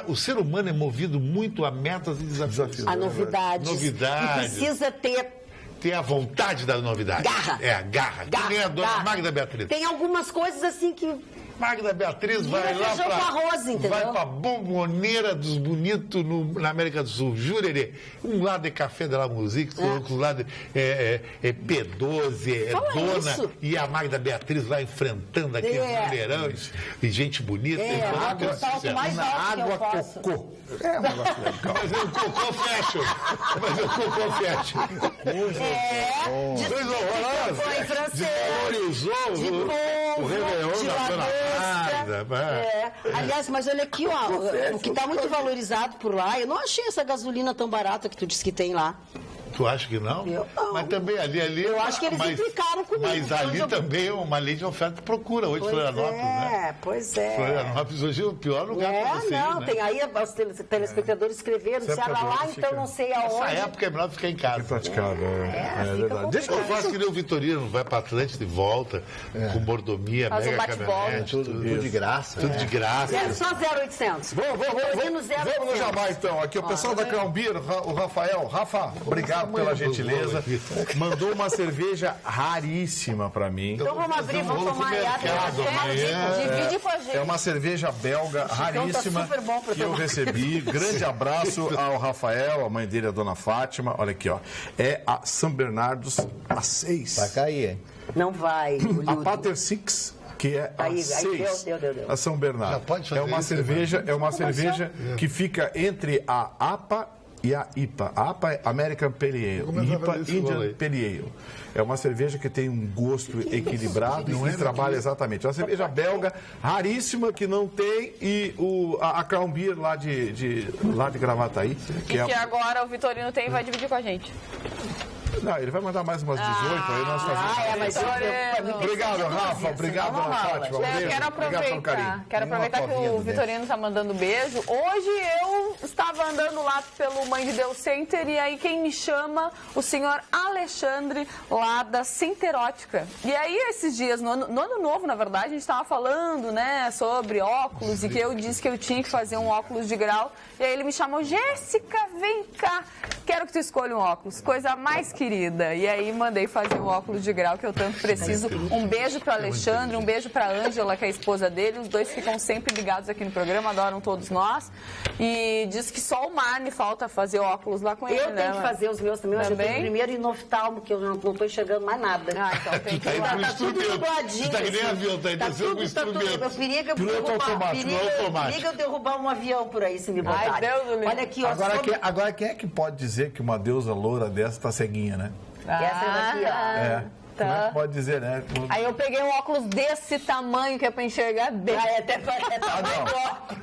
O ser humano é movido muito a metas e desafios. A novidades. Novidades. E precisa ter a vontade da novidade. Garra. Garra. Que nem a dona Magda Beatriz. Tem algumas coisas assim que Magda Beatriz vai lá feijão com arroz, entendeu? Vai pra Bomboneira dos Bonitos na América do Sul. Jurerê. Um lado é Café de la Musique, do outro lado é P12, é Fala Dona. isso. E a Magda Beatriz lá enfrentando aqueles mulherões e gente bonita. Água, salto mais alto que eu posso. Cocô. É um negócio legal. Mas o cocô fecha. Coisa horrorosa. Foi francês. Desvalorizou o Réveillon da Dona Magda. Aliás, mas olha aqui, ó, o que está muito valorizado por lá, eu não achei essa gasolina tão barata que tu disse que tem lá. Tu acha que não? Eu não. Mas também ali... Eu acho que eles implicaram comigo. Mas ali também é uma lei de oferta e procura hoje, Florianópolis, né? Pois é. Florianópolis hoje é o pior lugar para você ir, né? Tem aí, os telespectadores escreveram, se era lá, então não sei aonde. Nessa época é melhor ficar em casa. Praticado, é verdade. Deixa eu fazer que nem o Vitorino, vai para Atlântica e volta, com mordomia, faz mega bate-volta. Tudo de graça. Tudo de graça. Só 0,800. Vamos no Jabá, então. Aqui o pessoal da Crown Beer, o Rafael. Rafa, obrigado pela gentileza. Mandou uma cerveja raríssima pra mim. Então vamos abrir, vamos tomar divide com a gente. É uma cerveja belga raríssima super bom pra que eu recebi. Grande abraço ao Rafael, a mãe dele, a dona Fátima. Olha aqui, ó. É a São Bernardos A6. Vai cair, hein? Não vai. A Pater Six, que é a 6. Deu. A São Bernardo. Já pode fazer é uma isso, cerveja, é uma cerveja que fica entre a APA e a IPA. A APA é American Pale Ale, IPA Indian Pale Ale. É uma cerveja que tem um gosto equilibrado e trabalha exatamente. É uma cerveja belga, raríssima, que não tem, e a Crown Beer lá de Gravataí. Que agora o Vitorino tem e vai dividir com a gente. Não, ele vai mandar mais umas 18, aí nós fazemos. Obrigado, Rafa. Obrigado, Dona Fátima. Eu quero aproveitar que o Vitorino está mandando beijo. Hoje eu estava andando lá pelo Mãe de Deus Center e aí quem me chama? O senhor Alexandre, lá da Centerótica. E aí esses dias, no ano novo, na verdade, a gente estava falando, né, sobre óculos e que eu disse que eu tinha que fazer um óculos de grau. E aí ele me chamou, Jéssica, vem cá, quero que tu escolha um óculos. Coisa mais querida. E aí mandei fazer um óculos de grau que eu tanto preciso. Um beijo para Alexandre, um beijo para Ângela, que é a esposa dele. Os dois ficam sempre ligados aqui no programa, adoram todos nós. E diz que só o Marne falta fazer óculos lá com ele, Eu tenho que fazer os meus também. Eu tenho primeiro e no oftalmo, que eu não estou enxergando mais nada. Então tem que tá tudo dubladinho. Tá que nem avião, tá indo assim com instrumento. Eu perigo eu derrubar um avião por aí, se me botar. Olha aqui, ó. Agora quem é que pode dizer que uma deusa loura dessa tá ceguinha, né? Essa daqui, ó. Como é que pode dizer, né? Aí eu peguei um óculos desse tamanho que é pra enxergar bem.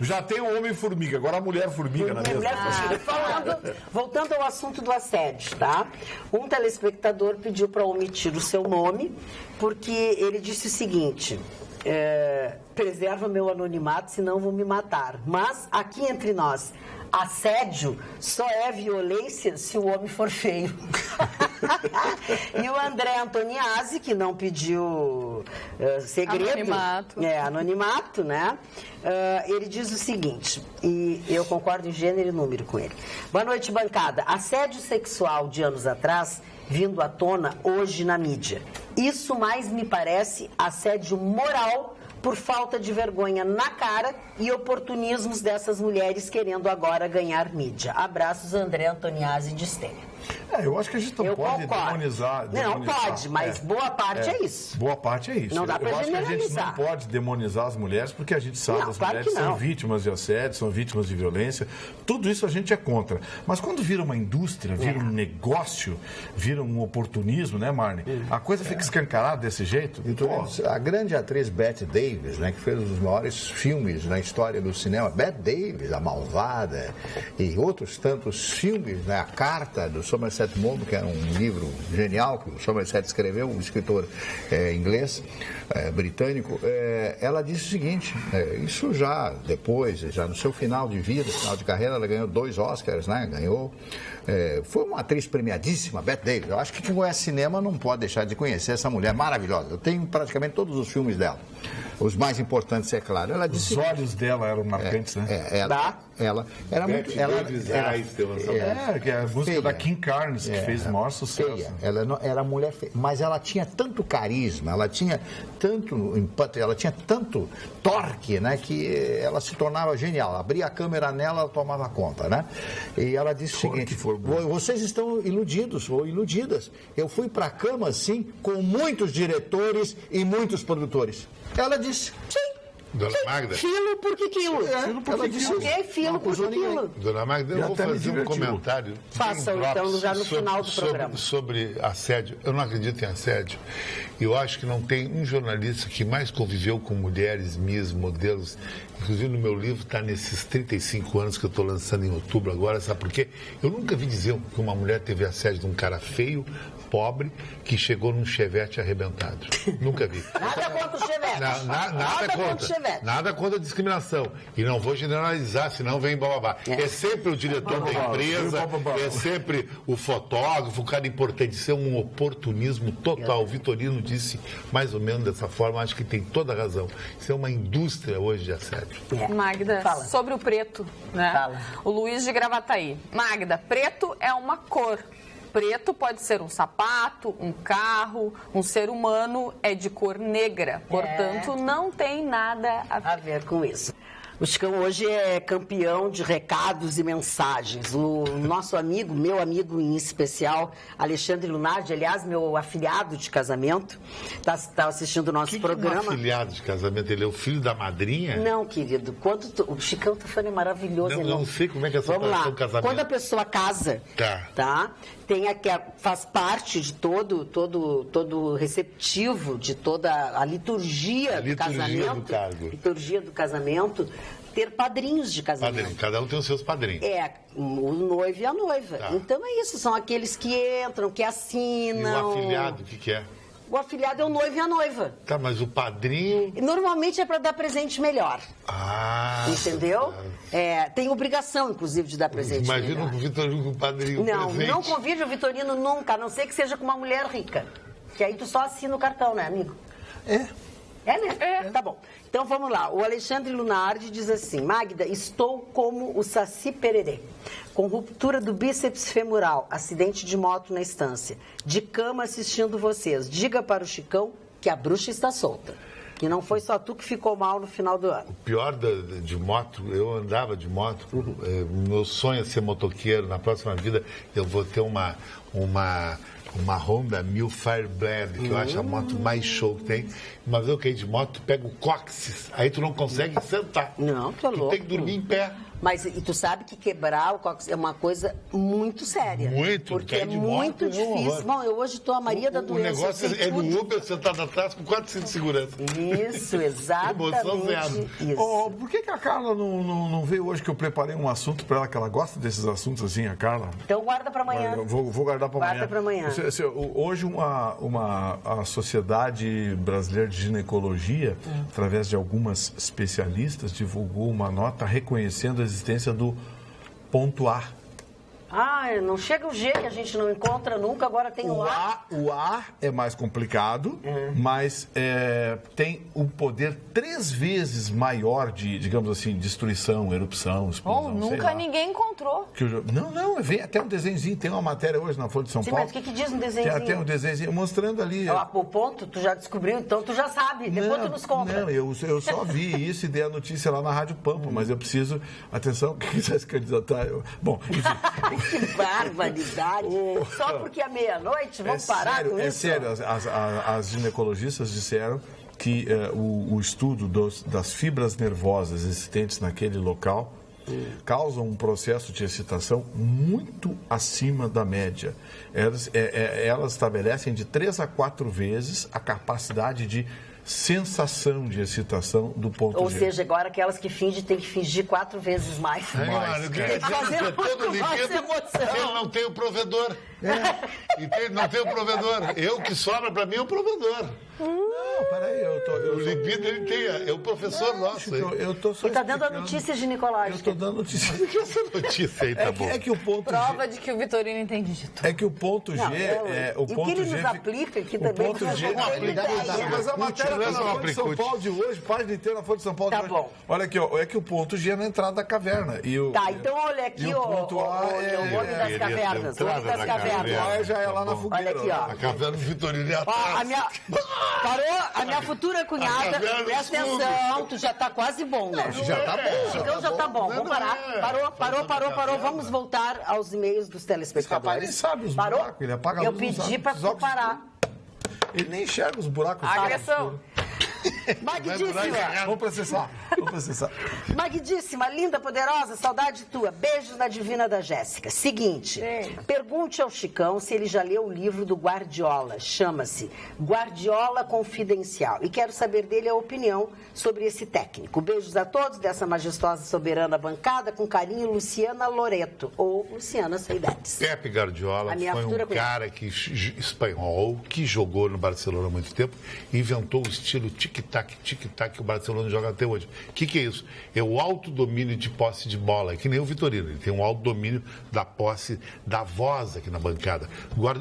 Já tem o Homem-Formiga, agora a Mulher-Formiga na mesa. Voltando ao assunto do assédio, tá? Um telespectador pediu para omitir o seu nome, porque ele disse o seguinte... preserva meu anonimato, senão vão me matar. Mas, aqui entre nós, assédio só é violência se o homem for feio. E o André Antoniazzi, que não pediu segredo... Anonimato, né? Ele diz o seguinte, e eu concordo em gênero e número com ele. Boa noite, bancada. Assédio sexual de anos atrás... vindo à tona hoje na mídia. Isso mais me parece assédio moral por falta de vergonha na cara e oportunismos dessas mulheres querendo agora ganhar mídia. Abraços, André Antoniazzi de Estênia. Eu acho que a gente não pode demonizar. Não pode, mas boa parte é isso. Boa parte é isso. Não dá pra Eu acho que a gente não pode demonizar as mulheres, porque a gente sabe que as mulheres são vítimas de assédio, são vítimas de violência. Tudo isso a gente é contra. Mas quando vira uma indústria, vira um negócio, vira um oportunismo, né, Marne? A coisa fica escancarada desse jeito. A grande atriz Bette Davis, né, que fez os maiores filmes na história do cinema, Bette Davis, A Malvada, e outros tantos filmes, né, A Carta do Somerset Maugham, que era um livro genial que o Somerset escreveu, um escritor inglês, britânico, ela disse o seguinte, isso já depois, já no seu final de vida, final de carreira, ela ganhou 2 Oscars, né, foi uma atriz premiadíssima, Bette Davis. Eu acho que quem conhece cinema não pode deixar de conhecer essa mulher maravilhosa. Eu tenho praticamente todos os filmes dela. Os mais importantes, é claro. Ela disse os olhos dela eram marcantes, né? Ela era muito... que é a música da Kim Carnes. Barnes, que fez o maior sucesso. Feia. Ela era mulher feia, mas ela tinha tanto carisma, ela tinha tanto empate, ela tinha tanto torque, né, que ela se tornava genial. Abria a câmera nela, ela tomava conta, né? E ela disse o seguinte: vocês estão iludidos ou iludidas. Eu fui para a cama assim com muitos diretores e muitos produtores. Ela disse: sim. Dona Magda? Filo por que quilo? Filo por que quilo? Filo por que quilo? Dona Magda, eu vou fazer um comentário. Faça então já no final do programa. Sobre assédio. Eu não acredito em assédio. Eu acho que não tem um jornalista que mais conviveu com mulheres, miss, modelos. Inclusive no meu livro está nesses 35 anos que eu estou lançando em outubro agora. Sabe por quê? Eu nunca vi dizer que uma mulher teve assédio de um cara feio, pobre, que chegou num chevette arrebentado. Nunca vi. Nada contra o chevette. Nada contra. Nada contra a discriminação. E não vou generalizar, senão vem bababá. É sempre o diretor da empresa, é sempre o fotógrafo, o cara importante. Isso é um oportunismo total. O Vitorino disse mais ou menos dessa forma, acho que tem toda a razão. Isso é uma indústria hoje de assédio. Magda, sobre o preto, né? O Luiz de Gravataí. Magda, preto é uma cor. Preto pode ser um sapato, um carro, um ser humano é de cor negra. Portanto, não tem nada a ver com isso. O Chicão hoje é campeão de recados e mensagens. O nosso amigo, meu amigo em especial, Alexandre Lunardi, aliás, meu afilhado de casamento, está assistindo o nosso programa. Que é um afilhado de casamento? Ele é o filho da madrinha? Não, querido. O Chicão tá falando, é maravilhoso. Não sei como é que é essa situação do casamento. Quando a pessoa casa, tá? Faz parte de todo receptivo, de toda a liturgia do casamento. Liturgia do casamento. Ter padrinhos de casamento. Padrinho, cada um tem os seus padrinhos. O noivo e a noiva. Tá. Então é isso, são aqueles que entram, que assinam. E o afilhado, o que é? O afilhado é o noivo e a noiva. Tá, mas o padrinho... Normalmente é para dar presente melhor. Entendeu? Claro. Tem obrigação, inclusive, de dar presente melhor. Imagina o Vitorino com o padrinho presente. Não convide o Vitorino nunca, a não ser que seja com uma mulher rica. Que aí tu só assina o cartão, né, amigo? É, né? Tá bom. Então vamos lá. O Alexandre Lunardi diz assim: Magda, estou como o Saci Pererê, com ruptura do bíceps femoral, acidente de moto na estância, de cama assistindo vocês. Diga para o Chicão que a bruxa está solta. E não foi só tu que ficou mal no final do ano. O pior de moto, eu andava de moto, meu sonho é ser motoqueiro. Na próxima vida eu vou ter uma Honda 1000 Firebird, que eu acho a moto mais show que tem. Mas eu caí de moto, tu pega o cóccix, aí tu não consegue sentar. Não, tu é louco. Tu tem que dormir em pé. Mas e tu sabe que quebrar o cóccix é uma coisa muito séria. Muito, porque é muito moto, difícil. Bom, eu hoje estou a Maria da doença. O negócio é no Uber sentado atrás com 4 cintos de segurança. Isso, exatamente isso. Por que a Carla não veio hoje, que eu preparei um assunto para ela, que ela gosta desses assuntos assim, a Carla? Então guarda para amanhã. Vou guardar para amanhã. Guarda para amanhã. Hoje a Sociedade Brasileira de Ginecologia, através de algumas especialistas, divulgou uma nota reconhecendo a existência do ponto A. Não chega o G, que a gente não encontra nunca, agora tem o A. O A é mais complicado, mas tem um poder 3 vezes maior de, digamos assim, destruição, erupção, explosão. Nunca ninguém encontrou. Não, vem até um desenhozinho, tem uma matéria hoje na Folha de São Paulo. Mas o que diz no desenhozinho? Tem até um desenhozinho mostrando ali. O ponto, tu já descobriu, então tu já sabe, depois tu nos conta. Não, eu só vi isso e dei a notícia lá na Rádio Pampa, mas eu preciso, atenção, quem quiser se candidatar, bom, enfim. Que barbaridade! Só porque é meia-noite, vamos parar com isso? É sério, as ginecologistas disseram que o estudo das fibras nervosas existentes naquele local causam um processo de excitação muito acima da média. Elas estabelecem de 3 a 4 vezes a capacidade de sensação de excitação do ponto G. Ou seja, agora aquelas que fingem tem que fingir 4 vezes mais. Tem que fazer todo limpo. Ele não tem o provedor. Não tem o provedor. Eu que sobra para mim é o provedor. peraí, O libido ele tem, é o professor nosso. Eu tô só Ele tá dando a notícia ginecológica. Eu tô dando notícia. Essa notícia aí tá bom. É que o ponto Prova de que o Vitorino entende de tudo. É que o ponto G o que ele nos aplica aqui também. O ponto G. Mas a matéria na Folha de São Paulo de hoje, página inteira na Folha de São Paulo de hoje. Bom. Olha aqui, ó, é que o ponto G é na entrada da caverna. Tá, então olha aqui o homem das cavernas. O homem das cavernas. Já é lá na fogueira. Olha aqui, ó. A caverna do Vitorino é atrás. Parou, a minha futura cunhada, presta atenção, tu já tá quase bom, né? Já tá bom. Então já tá bom, vamos parar. Parou, vamos voltar aos e-mails dos telespectadores. Ele sabe os Parou? buracos, ele apaga a Eu luz, pedi pra tu parar. Ele nem enxerga os buracos. Agressão. Magníssima. Vamos processar. Magníssima, linda, poderosa, saudade tua. Beijos na divina da Jéssica. Seguinte, pergunte ao Chicão se ele já leu o livro do Guardiola. Chama-se Guardiola Confidencial. E quero saber dele a opinião sobre esse técnico. Beijos a todos dessa majestosa soberana bancada. Com carinho, Luciana Loreto ou Luciana Seidetes. Pepe Guardiola foi um cara espanhol que jogou no Barcelona há muito tempo e inventou o estilo tic-tac que o Barcelona joga até hoje. O que é isso? É o alto domínio de posse de bola, que nem o Vitorino. Ele tem um alto domínio da posse da voz aqui na bancada.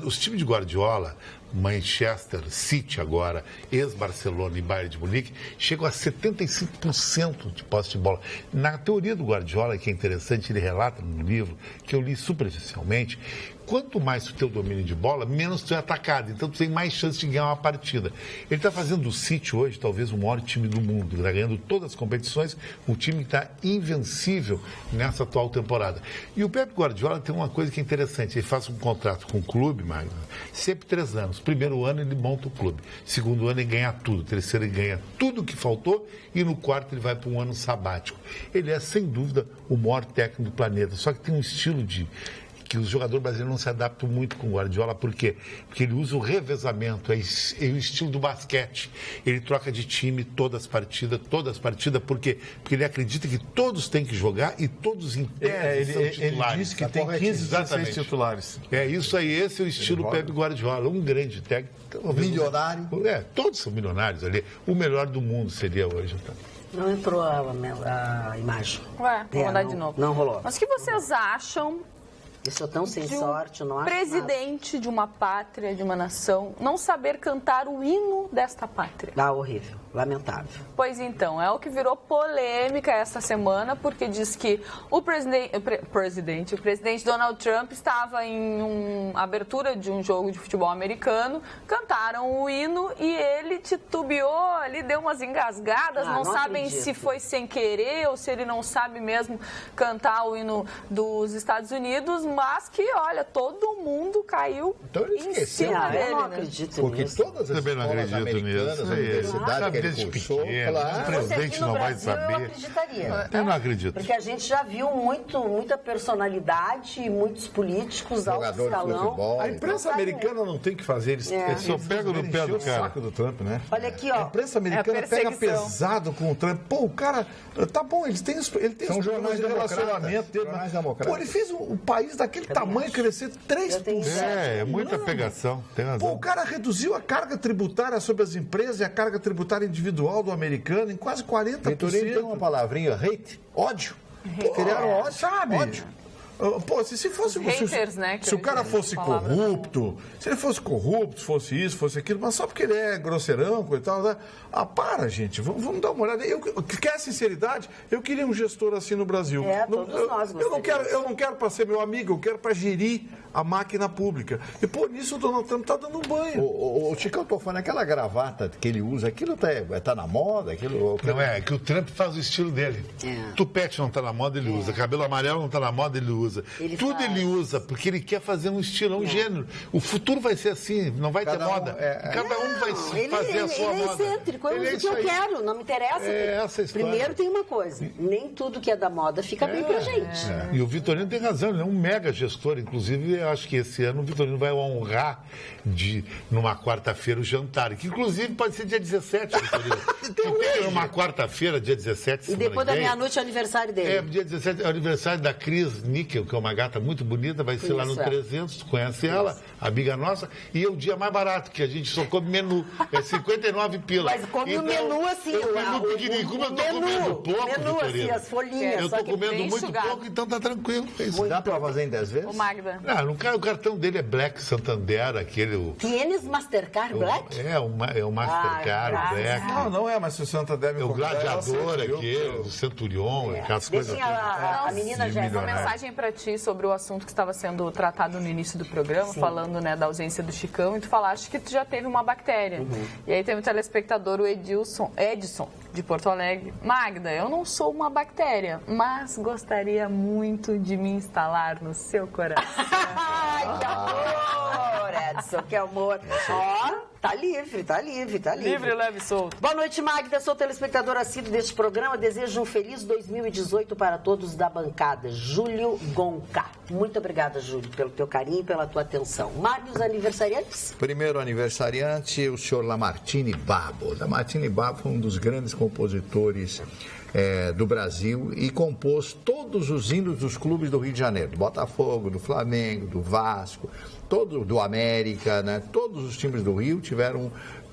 Os times de Guardiola, Manchester City agora, ex-Barcelona e Bayern de Munique, chegam a 75% de posse de bola. Na teoria do Guardiola, que é interessante, ele relata no livro, que eu li superficialmente, quanto mais tu tem o domínio de bola, menos tu é atacado. Então tu tem mais chance de ganhar uma partida. Ele está fazendo o City hoje, talvez o maior time do mundo. Ele está ganhando todas as competições. O time está invencível nessa atual temporada. E o Pep Guardiola tem uma coisa que é interessante. Ele faz um contrato com o clube, Magno, sempre 3 anos. Primeiro ano ele monta o clube. Segundo ano ele ganha tudo. Terceiro ele ganha tudo que faltou. E no quarto ele vai para um ano sabático. Ele é, sem dúvida, o maior técnico do planeta. Só que tem um estilo que os jogadores brasileiros não se adaptam muito com o Guardiola. Por quê? Porque ele usa o revezamento, é o estilo do basquete. Ele troca de time todas as partidas. Por quê? Porque ele acredita que todos têm que jogar e todos em tese são titulares. Ele disse que tem 15, 16 titulares. É isso aí, esse é o estilo Pep Guardiola, um grande técnico. Milionário. Todos são milionários ali. O melhor do mundo seria hoje. Então. Não entrou a imagem. Vou mandar de novo. Não rolou. Mas o que vocês acham? Eu sou tão sem sorte, não acho presidente de uma pátria, de uma nação, não saber cantar o hino desta pátria? Horrível, lamentável. Pois então, é o que virou polêmica essa semana, porque diz que o presidente Donald Trump estava em uma abertura de um jogo de futebol americano, cantaram o hino e ele titubeou ali, deu umas engasgadas, não sabem se foi sem querer ou se ele não sabe mesmo cantar o hino dos Estados Unidos, mas que, olha, todo mundo caiu em cima dele. Eu não acredito porque nisso. todas as escolas americanas, a universidade que ele cursou, o presidente não vai saber. Eu acreditaria. Eu não acredito. Porque a gente já viu muita personalidade e muitos políticos alto escalão. A imprensa americana não tem que fazer, eles só pegam no pé do cara. O saco do Trump, né? Olha aqui, ó. A imprensa americana pega pesado com o Trump. Pô, o cara, tá bom, ele tem os jornais de relacionamento dele. Pô, ele fez o país daquele tamanho crescer 3%. É muita pegação. Tem razão. Pô, o cara reduziu a carga tributária sobre as empresas e a carga tributária individual do americano em quase 40%. Vitorino tem uma palavrinha, hate, ódio. Pô, criaram ódio, sabe? Ódio. Pô, se fosse... haters, né? Se o cara fosse corrupto, se ele fosse corrupto, fosse isso, fosse aquilo, mas só porque ele é grosseirão e tal, né? Para, gente, vamos dar uma olhada. Quer sinceridade? Eu queria um gestor assim no Brasil. Todos nós eu não quero para ser meu amigo, eu quero para gerir a máquina pública. E, pô, nisso o Donald Trump tá dando um banho. O Chicão, tô falando, aquela gravata que ele usa, aquilo tá na moda? Não, é que o Trump faz o estilo dele. Tupete não tá na moda, ele usa. Cabelo amarelo não tá na moda, ele usa. Ele usa, porque ele quer fazer um estilo, um gênero. O futuro vai ser assim, não vai ter moda. Cada um vai fazer a sua moda. Ele é excêntrico, eu uso o que eu quero, não me interessa. Essa história. Primeiro tem uma coisa, nem tudo que é da moda fica bem pra gente. E o Vitorino tem razão, ele é um mega gestor. Inclusive, eu acho que esse ano o Vitorino vai honrar numa quarta-feira o jantar, que inclusive pode ser dia 17, Vitorino. Tem uma quarta-feira, dia 17, e depois da meia-noite é o aniversário dele. Dia 17 é o aniversário da Cris Nick, que é uma gata muito bonita, vai ser lá no 300, tu conhece ela, amiga nossa, e é o dia mais barato, que a gente só come menu, é 59 pila. Mas come o menu assim, eu tô comendo pouco, menu assim, as folhinhas. Eu tô comendo muito pouco, então tá tranquilo. Dá pra fazer em 10 vezes? O Magda. O cartão dele é Black Santander, aquele... Tienes Mastercard Black? É o Mastercard, Black. Não é, mas se o Santander me O convidar, gladiador aquele, o Centurion, aquelas coisas. A menina já uma mensagem para ti sobre o assunto que estava sendo tratado no início do programa, falando, né, da ausência do Chicão, e tu falaste que tu já teve uma bactéria. E aí tem um telespectador, o Edson, de Porto Alegre. Magda, eu não sou uma bactéria, mas gostaria muito de me instalar no seu coração. Ai, que amor, Edson, que amor. Ó, tá livre. Livre, leve e solto. Boa noite, Magda. Sou telespectador assíduo deste programa. Desejo um feliz 2018 para todos da bancada. Júlio Gonca. Muito obrigada, Júlio, pelo teu carinho e pela tua atenção. Mário, os aniversariantes? Primeiro aniversariante, o senhor Lamartine Babo. Lamartine Babo foi um dos grandes compositores do Brasil e compôs todos os hinos dos clubes do Rio de Janeiro, do Botafogo, do Flamengo, do Vasco, do América, né? Todos os times do Rio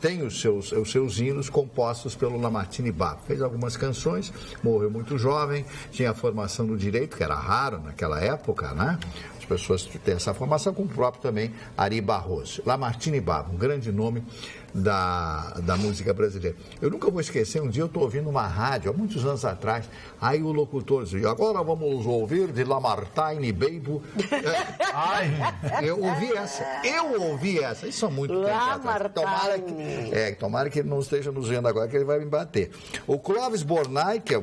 têm os seus hinos compostos pelo Lamartine Babo. Fez algumas canções, morreu muito jovem, tinha a formação do direito, que era raro naquela época, né? As pessoas têm essa formação, como o próprio também Ari Barroso. Lamartine Babo, um grande nome da música brasileira. Eu nunca vou esquecer, um dia eu estou ouvindo uma rádio, há muitos anos atrás, aí o locutor dizia, agora vamos ouvir de Lamartine Babo. Eu ouvi essa, isso é muito tempo atrás. Tomara que ele não esteja nos vendo agora, que ele vai me bater. O Clóvis Bornai, que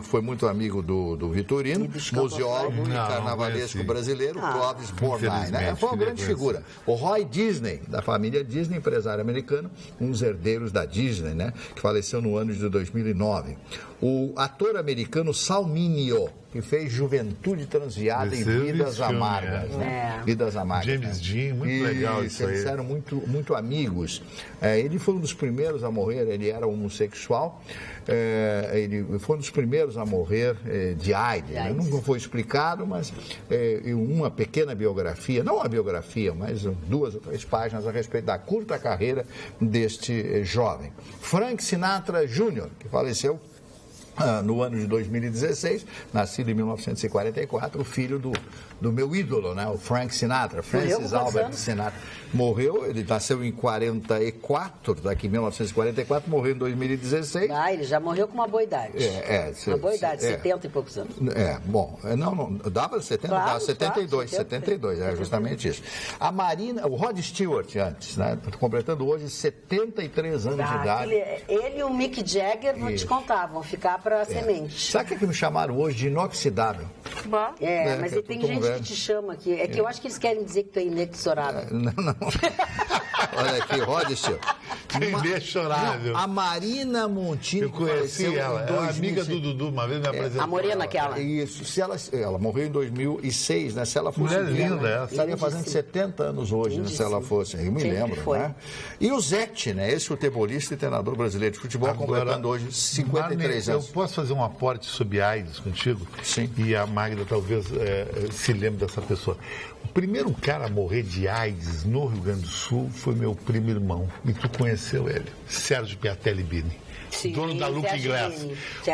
foi muito amigo do Vitorino, museólogo e carnavalesco brasileiro, Clóvis Bornai, né? Foi uma grande figura. O Roy Disney, da família Disney, empresário americano, um dos herdeiros da Disney, né? Que faleceu no ano de 2009. O ator americano Sal Mineo, que fez Juventude Transviada em Vidas Amargas. Vidas Amargas. James Dean, muito legal isso aí. Eles eram muito amigos. Ele foi um dos primeiros a morrer, ele era homossexual. Ele foi um dos primeiros a morrer de AIDS. Né? Não foi explicado, mas uma pequena biografia, não uma biografia, mas 2 ou 3 páginas a respeito da curta carreira deste jovem. Frank Sinatra Jr., que faleceu no ano de 2016, nascido em 1944, o filho do meu ídolo, né? O Frank Sinatra, Francis Albert Sinatra. Morreu, ele nasceu em 44, daqui em 1944, morreu em 2016. Ele já morreu com uma boa idade. Uma boa idade, 70 e poucos anos. Não, dava 70, claro, dava 72, claro, 72, era justamente isso. A Marina, o Rod Stewart antes, né? Completando hoje 73 anos de idade. Ele e o Mick Jagger, vou te contar, vão ficar para semente. Sabe o que me chamaram hoje de inoxidável? Mas tem gente que te chama aqui. É que eu acho que eles querem dizer que tu é inexorável. Não. Olha aqui, Rod Stewart. Inexorável. A Marina Montini. Eu conheci ela, é amiga do Dudu, uma vez me apresentou. A morena aquela. Isso, ela morreu em 2006, né? Se ela fosse linda, ela estaria fazendo 70 anos hoje, né? Se ela fosse, eu me lembro, né? E o Zete, né? Esse futebolista e treinador brasileiro de futebol, completando hoje 53 anos. Eu posso fazer um aporte sobre AIDS contigo? Sim. E a Magda talvez se lembre dessa pessoa. O primeiro cara a morrer de AIDS no Rio Grande do Sul foi meu primo irmão. E tu conheceu ele, Sérgio Piatelli Bini. Sim, dono da Looking Glass.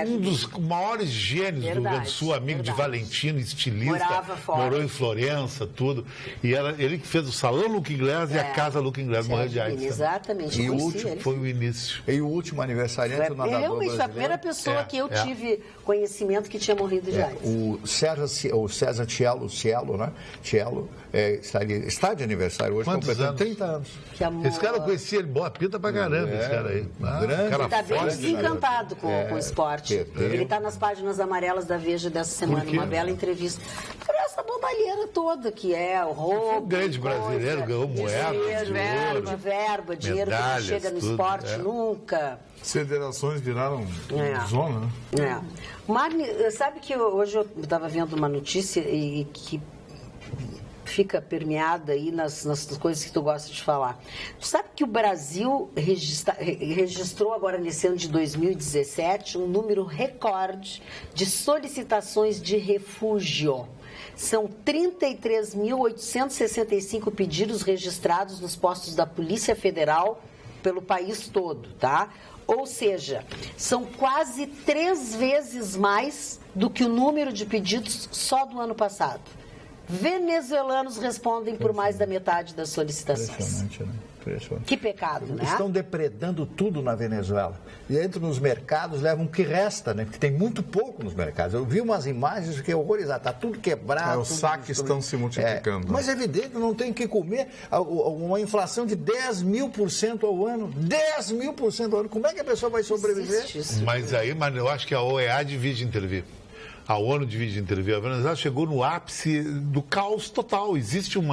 Um dos maiores gênios do Rio Grande do Sul, amigo de Valentino, estilista. Morou em Florença, tudo. E era ele que fez o salão Looking Glass e a casa Looking Glass, morreu de AIDS. Exatamente. E o último foi o início. E o último aniversariante do nadador brasileiro. Realmente, foi a primeira pessoa que eu tive conhecimento que tinha morrido de AIDS. O César Cielo, né? Cielo, está de aniversário hoje, completando 30 anos. Esse cara eu conhecia ele, boa pinta pra caramba, esse cara aí. Grande. Tá bem desencantado com o esporte. Ele está nas páginas amarelas da Veja dessa semana, uma bela entrevista. Por essa bobalheira toda que é o roubo. Um grande brasileiro, ganhou moeda, dinheiro que não chega no esporte nunca. Federações viraram zona, né? Magni, sabe que hoje eu estava vendo uma notícia e que fica permeada aí nas coisas que tu gosta de falar. Tu sabe que o Brasil registrou agora nesse ano de 2017 um número recorde de solicitações de refúgio. São 33.865 pedidos registrados nos postos da Polícia Federal pelo país todo, tá? Ou seja, são quase 3 vezes mais do que o número de pedidos só do ano passado. Venezuelanos respondem por mais da metade das solicitações. Impressionante, né? Impressionante. Que pecado, né? Estão depredando tudo na Venezuela. E entram nos mercados, levam o que resta, né? Porque tem muito pouco nos mercados. Eu vi umas imagens que é horrorizado. Está tudo quebrado. Os saques estão se multiplicando. Mas é evidente, não tem o que comer. Uma inflação de 10.000% ao ano. 10.000% ao ano. Como é que a pessoa vai sobreviver? Mas aí, mano, eu acho que a OEA divide intervir. A ONU divide intervir. A Venezuela chegou no ápice do caos total. Existe um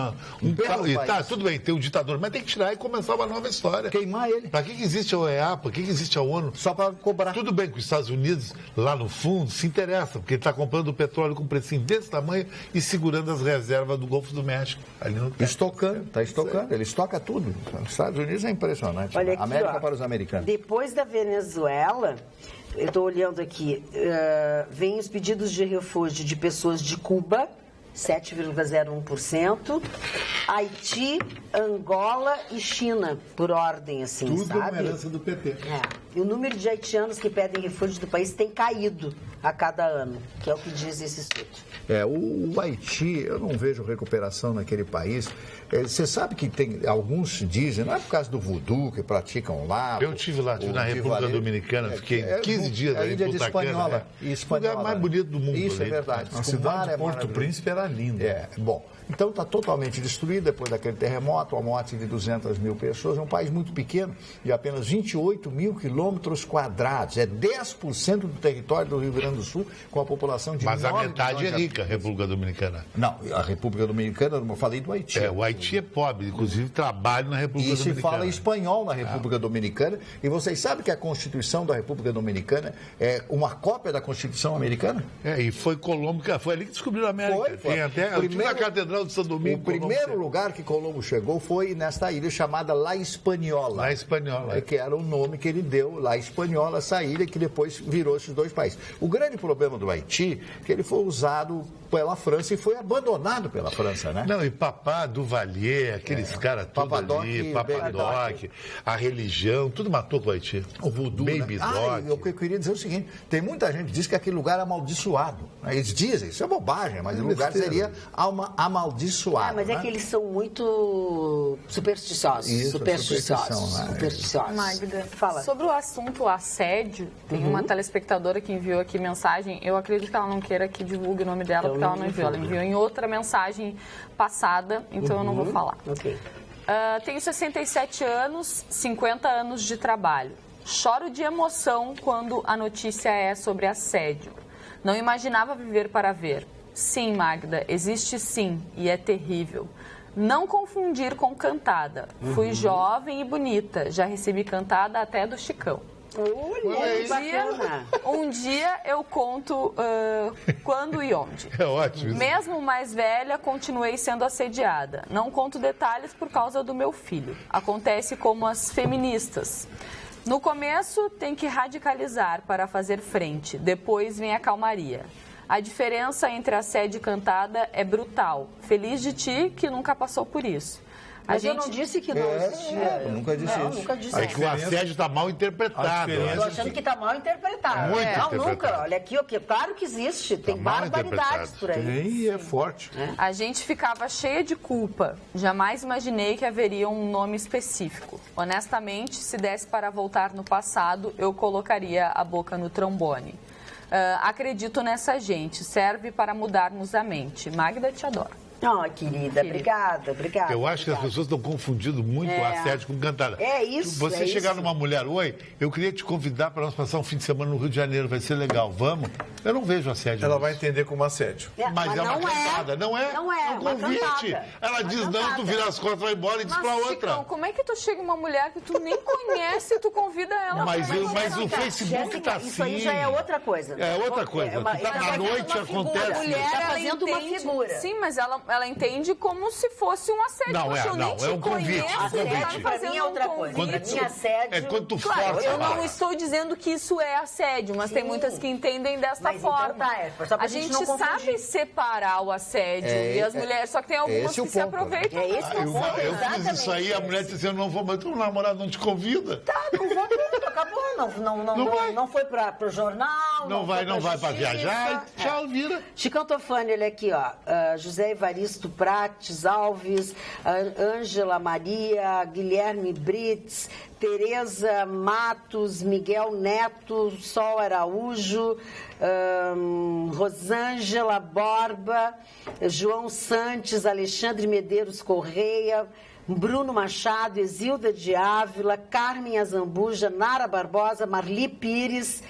caos. E tá, tudo bem, tem um ditador, mas tem que tirar e começar uma nova história. Queimar ele. Para que existe a OEA? Para que existe a ONU? Só para cobrar. Tudo bem que os Estados Unidos, lá no fundo, se interessa, porque ele está comprando o petróleo com um precinho desse tamanho e segurando as reservas do Golfo do México. Ali no estocando, está estocando. Ele estoca tudo. Os Estados Unidos é impressionante. Olha aqui, América para os americanos. Depois da Venezuela, eu estou olhando aqui, vem os pedidos de refúgio de pessoas de Cuba, 7,01%, Haiti, Angola e China, por ordem, assim, tudo sabe? Tudo uma herança do PT. E o número de haitianos que pedem refúgio do país tem caído a cada ano, que é o que diz esse estudo. O Haiti, eu não vejo recuperação naquele país. Você sabe que tem, alguns dizem, não é por causa do voodoo que praticam lá. Eu estive lá, estive na República Dominicana, fiquei 15 dias aí em Punta Cana. O lugar mais bonito do mundo. Isso é verdade. A cidade de Porto Príncipe era linda. Bom, então está totalmente destruído depois daquele terremoto, a morte de 200 mil pessoas. É um país muito pequeno, de apenas 28 mil quilômetros quadrados. É 10% do território do Rio Grande do Sul, com a população de 9 Mas a metade milhões é rica, a República Dominicana. Não, a República Dominicana, eu falei do Haiti. O Haiti é pobre, inclusive trabalha na República Dominicana. E se fala espanhol na República Dominicana. E vocês sabem que a Constituição da República Dominicana é uma cópia da Constituição americana? E foi Colombo, foi ali que descobriu a América. Foi. Tem até a Catedral de São Domingo. O primeiro lugar que Colombo chegou foi nesta ilha chamada La Hispaniola. La Hispaniola. Que era o nome que ele deu, La Hispaniola, essa ilha que depois virou esses dois países. O grande problema do Haiti é que ele foi usado pela França e foi abandonado pela França, né? Não, e Papá, Duvalier, aqueles caras todos ali, Papadoc, a religião, tudo matou com o Haiti. O voodoo, Baby Doc. Eu queria dizer o seguinte, tem muita gente que diz que aquele lugar é amaldiçoado. Eles dizem, isso é bobagem, mas o lugar seria amaldiçoado. Mas é que eles são muito supersticiosos. Isso, supersticiosos. Magda, fala. Sobre o assunto assédio, tem uma telespectadora que enviou aqui mensagem, eu acredito que ela não queira que divulgue o nome dela, porque ela não enviou. Ela enviou em outra mensagem passada, então eu não vou falar. Tenho 67 anos, 50 anos de trabalho. Choro de emoção quando a notícia é sobre assédio. Não imaginava viver para ver. Sim, Magda, existe sim, e é terrível. Não confundir com cantada. Fui jovem e bonita, já recebi cantada até do Chicão. Um dia eu conto quando e onde. É ótimo. Mesmo mais velha, continuei sendo assediada. Não conto detalhes por causa do meu filho. Acontece como as feministas. No começo, tem que radicalizar para fazer frente. Depois vem a calmaria. A diferença entre assédio e cantada é brutal. Feliz de ti que nunca passou por isso. Mas eu não disse que não existia. Eu nunca disse isso. Nunca disse É que o assédio está mal interpretado. Estou achando que está mal interpretado. Muito não, interpretado. nunca. Olha aqui, claro que existe. Tem barbaridades por aí. E é forte. A gente ficava cheia de culpa. Jamais imaginei que haveria um nome específico. Honestamente, se desse para voltar no passado, eu colocaria a boca no trombone. Acredito nessa gente. Serve para mudarmos a mente. Magda, te adoro. Querida, obrigada. Eu acho que as pessoas estão confundindo muito o assédio com cantada. É isso. Você chegar numa mulher, oi, eu queria te convidar para nós passar um fim de semana no Rio de Janeiro, vai ser legal, vamos? Eu não vejo assédio. Ela vai entender como assédio. Mas é uma cantada, não é? Não é, um convite. Ela diz não, tu vira as costas, vai embora e diz pra outra. Chicão, como é que tu chega uma mulher que tu nem conhece e tu convida ela? Mas o Facebook tá assim. Isso aí já é outra coisa. É outra coisa. Na noite acontece. A mulher, tá fazendo uma entende, figura. Sim, mas ela ela entende como se fosse um assédio. Não, é um convite. Assédio pra mim é outra coisa. Assédio... É quando tu Claro, força. eu não estou dizendo que isso é assédio, mas tem muitas que entendem desta forma. Então tá, a gente sabe separar o assédio e as mulheres, só que tem algumas que se aproveitam. É esse o ponto. Eu fiz isso aí, a mulher disse assim, eu não vou, mas teu namorado não te convida. Tá, não vou, acabou. Não foi pro jornal. Não vai pra viajar. Tchau, vira. Chicão Tofani, ele aqui, ó. José Evaristo Prates Alves, Ângela Maria, Guilherme Brits, Tereza Matos, Miguel Neto, Sol Araújo, Rosângela Borba, João Santos, Alexandre Medeiros Correia, Bruno Machado, Exilda de Ávila, Carmen Azambuja, Nara Barbosa, Marli Pires,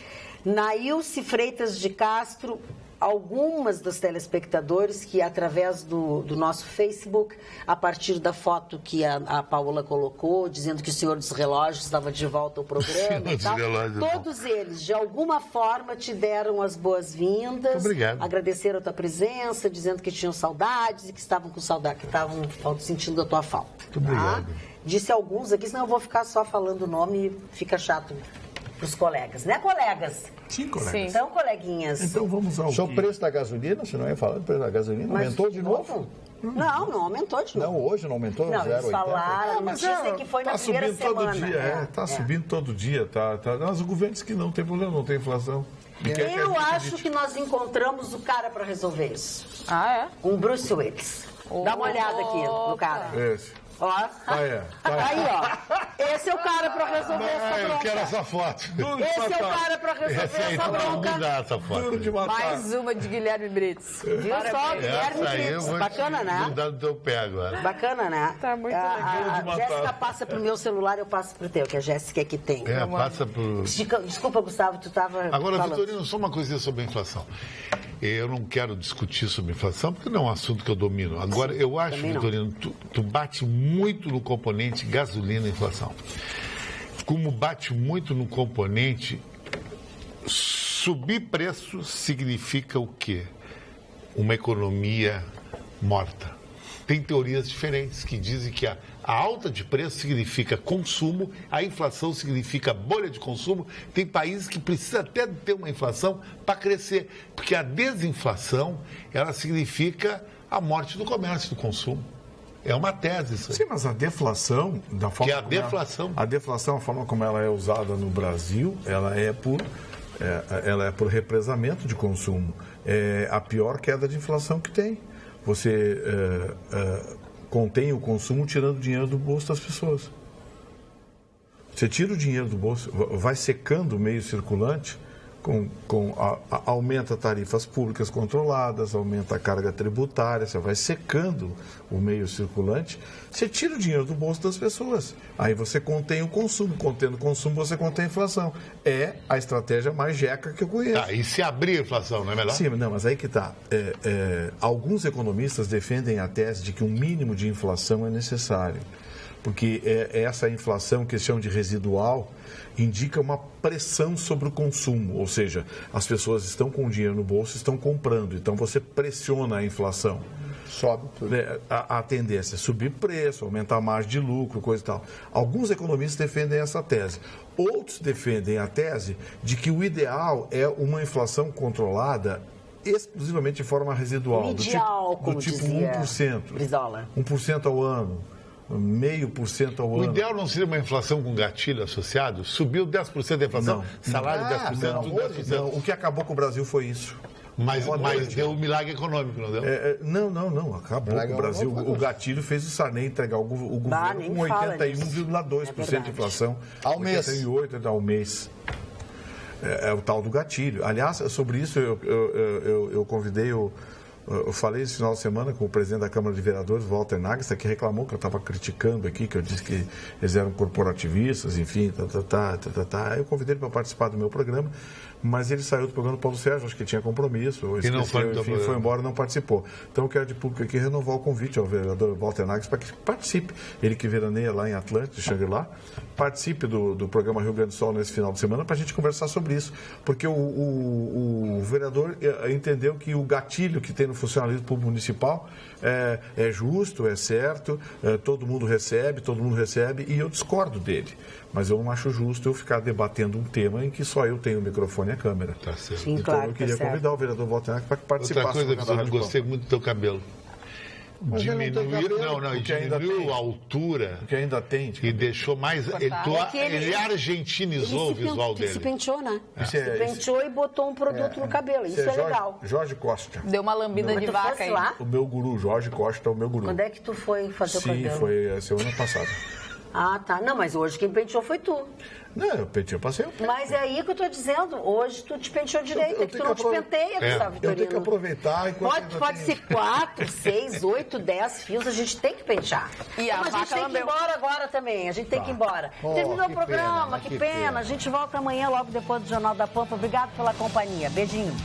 Nailce Freitas de Castro, algumas dos telespectadores que, através do nosso Facebook, a partir da foto que a Paola colocou, dizendo que o Senhor dos Relógios estava de volta ao programa e tal, todos eles, de alguma forma, te deram as boas-vindas. Obrigado. Agradeceram a tua presença, dizendo que tinham saudades e que estavam com saudade, que estavam sentindo a tua falta. Muito obrigado. Disse alguns aqui, senão eu vou ficar só falando o nome e fica chato para os colegas, né, colegas? Sim, colegas. Sim. Então, coleguinhas. Então vamos ao Só o preço da gasolina, você não ia falar do preço da gasolina? Mas Aumentou de novo? Não aumentou de novo. Não, hoje não aumentou? Não, eles 0,80? falaram, Mas notícia que foi na primeira subindo semana. todo dia, tá subindo todo dia, tá. Mas o governo diz que não tem problema, não tem inflação. Eu acho que nós encontramos o cara para resolver isso. Ah, é? Um Bruce Willis. Dá uma olhada aqui no cara. Esse. Ó. Aí, ó. Esse é o cara para resolver essa bronca. Eu quero essa foto. Esse é o cara para resolver Essa aí, essa vamos bronca. mudar essa foto. Duro de matar. Mais uma de Guilherme Brits. Viu só, Guilherme Essa aí eu Brits. vou Bacana, né? mudar do teu pé agora. Bacana, né? Tá muito legal. A Jéssica passa pro meu celular, eu passo pro teu, que a Jéssica é que tem. Passa pro... Desculpa, Gustavo, tu estava Agora, falando. Vitorino, só uma coisinha sobre a inflação. Eu não quero discutir sobre inflação, porque não é um assunto que eu domino. Agora, eu acho, Vitorino, tu bate muito no componente gasolina e inflação. Como bate muito no componente, subir preço significa o quê? Uma economia morta. Tem teorias diferentes que dizem que a alta de preço significa consumo, a inflação significa bolha de consumo. Tem países que precisam até ter uma inflação para crescer, porque a desinflação, ela significa a morte do comércio, do consumo. É uma tese isso aí. Sim, mas a deflação, da forma Que é a deflação. A deflação, a forma como ela é usada no Brasil, ela é por represamento de consumo. É a pior queda de inflação que tem. Você contém o consumo tirando dinheiro do bolso das pessoas. Você tira o dinheiro do bolso, vai secando o meio circulante, aumenta tarifas públicas controladas, aumenta a carga tributária, você vai secando o meio circulante, você tira o dinheiro do bolso das pessoas. Aí você contém o consumo, contendo o consumo você contém a inflação. É a estratégia mais jeca que eu conheço. Tá, e se abrir a inflação, não é melhor? Sim, não, mas aí que está. Alguns economistas defendem a tese de que um mínimo de inflação é necessário, porque essa inflação que eles chamam de residual indica uma pressão sobre o consumo, ou seja, as pessoas estão com dinheiro no bolso, estão comprando, então você pressiona a inflação. Sobe tudo. A tendência é subir preço, aumentar a margem de lucro, coisa e tal. Alguns economistas defendem essa tese. Outros defendem a tese de que o ideal é uma inflação controlada exclusivamente de forma residual. Ideal, do tipo dizia 1%. Brizola. 1% ao ano. 0,5% ao ano. O ideal não seria uma inflação com gatilho associado? Subiu 10% da inflação? Não. Salário 10%, tudo 10%. Não, o que acabou com o Brasil foi isso. Mas deu um milagre econômico, não deu? Não. Acabou com o Brasil. O gatilho fez o Sarney entregar o governo com 81,2% de inflação. Ao mês. 88% ao mês. É o tal do gatilho. Aliás, sobre isso eu convidei eu falei esse final de semana com o presidente da Câmara de Vereadores, Walter Nagsta, que reclamou que eu estava criticando aqui, que eu disse que eles eram corporativistas, enfim, Eu convidei ele para participar do meu programa, mas ele saiu do programa do Paulo Sérgio, acho que tinha compromisso, foi embora e não participou. Então eu quero de público aqui renovar o convite ao vereador Walter Nagsta para que participe. Ele que veraneia lá em Atlântica, Xangri-Lá, participe do programa Rio Grande do Sul nesse final de semana para a gente conversar sobre isso, porque o vereador entendeu que o gatilho que tem no funcionalismo público municipal é justo, é certo, todo mundo recebe, e eu discordo dele. Mas eu não acho justo eu ficar debatendo um tema em que só eu tenho o microfone e a câmera. Tá certo. Sim, Então claro, eu queria convidar o vereador Walter para participar. Outra coisa que eu não gostei muito do teu cabelo. Diminuiu a altura. Que ainda tem. E deixou mais. Ele argentinizou o visual dele. Ele se penteou, né? Se penteou e botou um produto no cabelo. Isso é legal. Jorge Costa. Deu uma lambida de vaca aí. Lá? O meu guru, Jorge Costa, é o meu guru. Quando é que tu foi fazer o cabelo? Sim, foi semana passada. Ah, tá. Não, mas hoje quem penteou foi tu. Não, eu penteei, eu passei. Mas é aí que eu tô dizendo. Hoje tu te penteou direito. É que tu não te penteia, Gustavo Vitorino. Eu tenho que aproveitar. Pode ser 4, 6, 8, 10 fios. A gente tem que pentear. E a gente tem que ir embora agora também. A gente tem que ir embora. Terminou o programa. Que pena. A gente volta amanhã, logo depois do Jornal da Pampa. Obrigado pela companhia. Beijinho.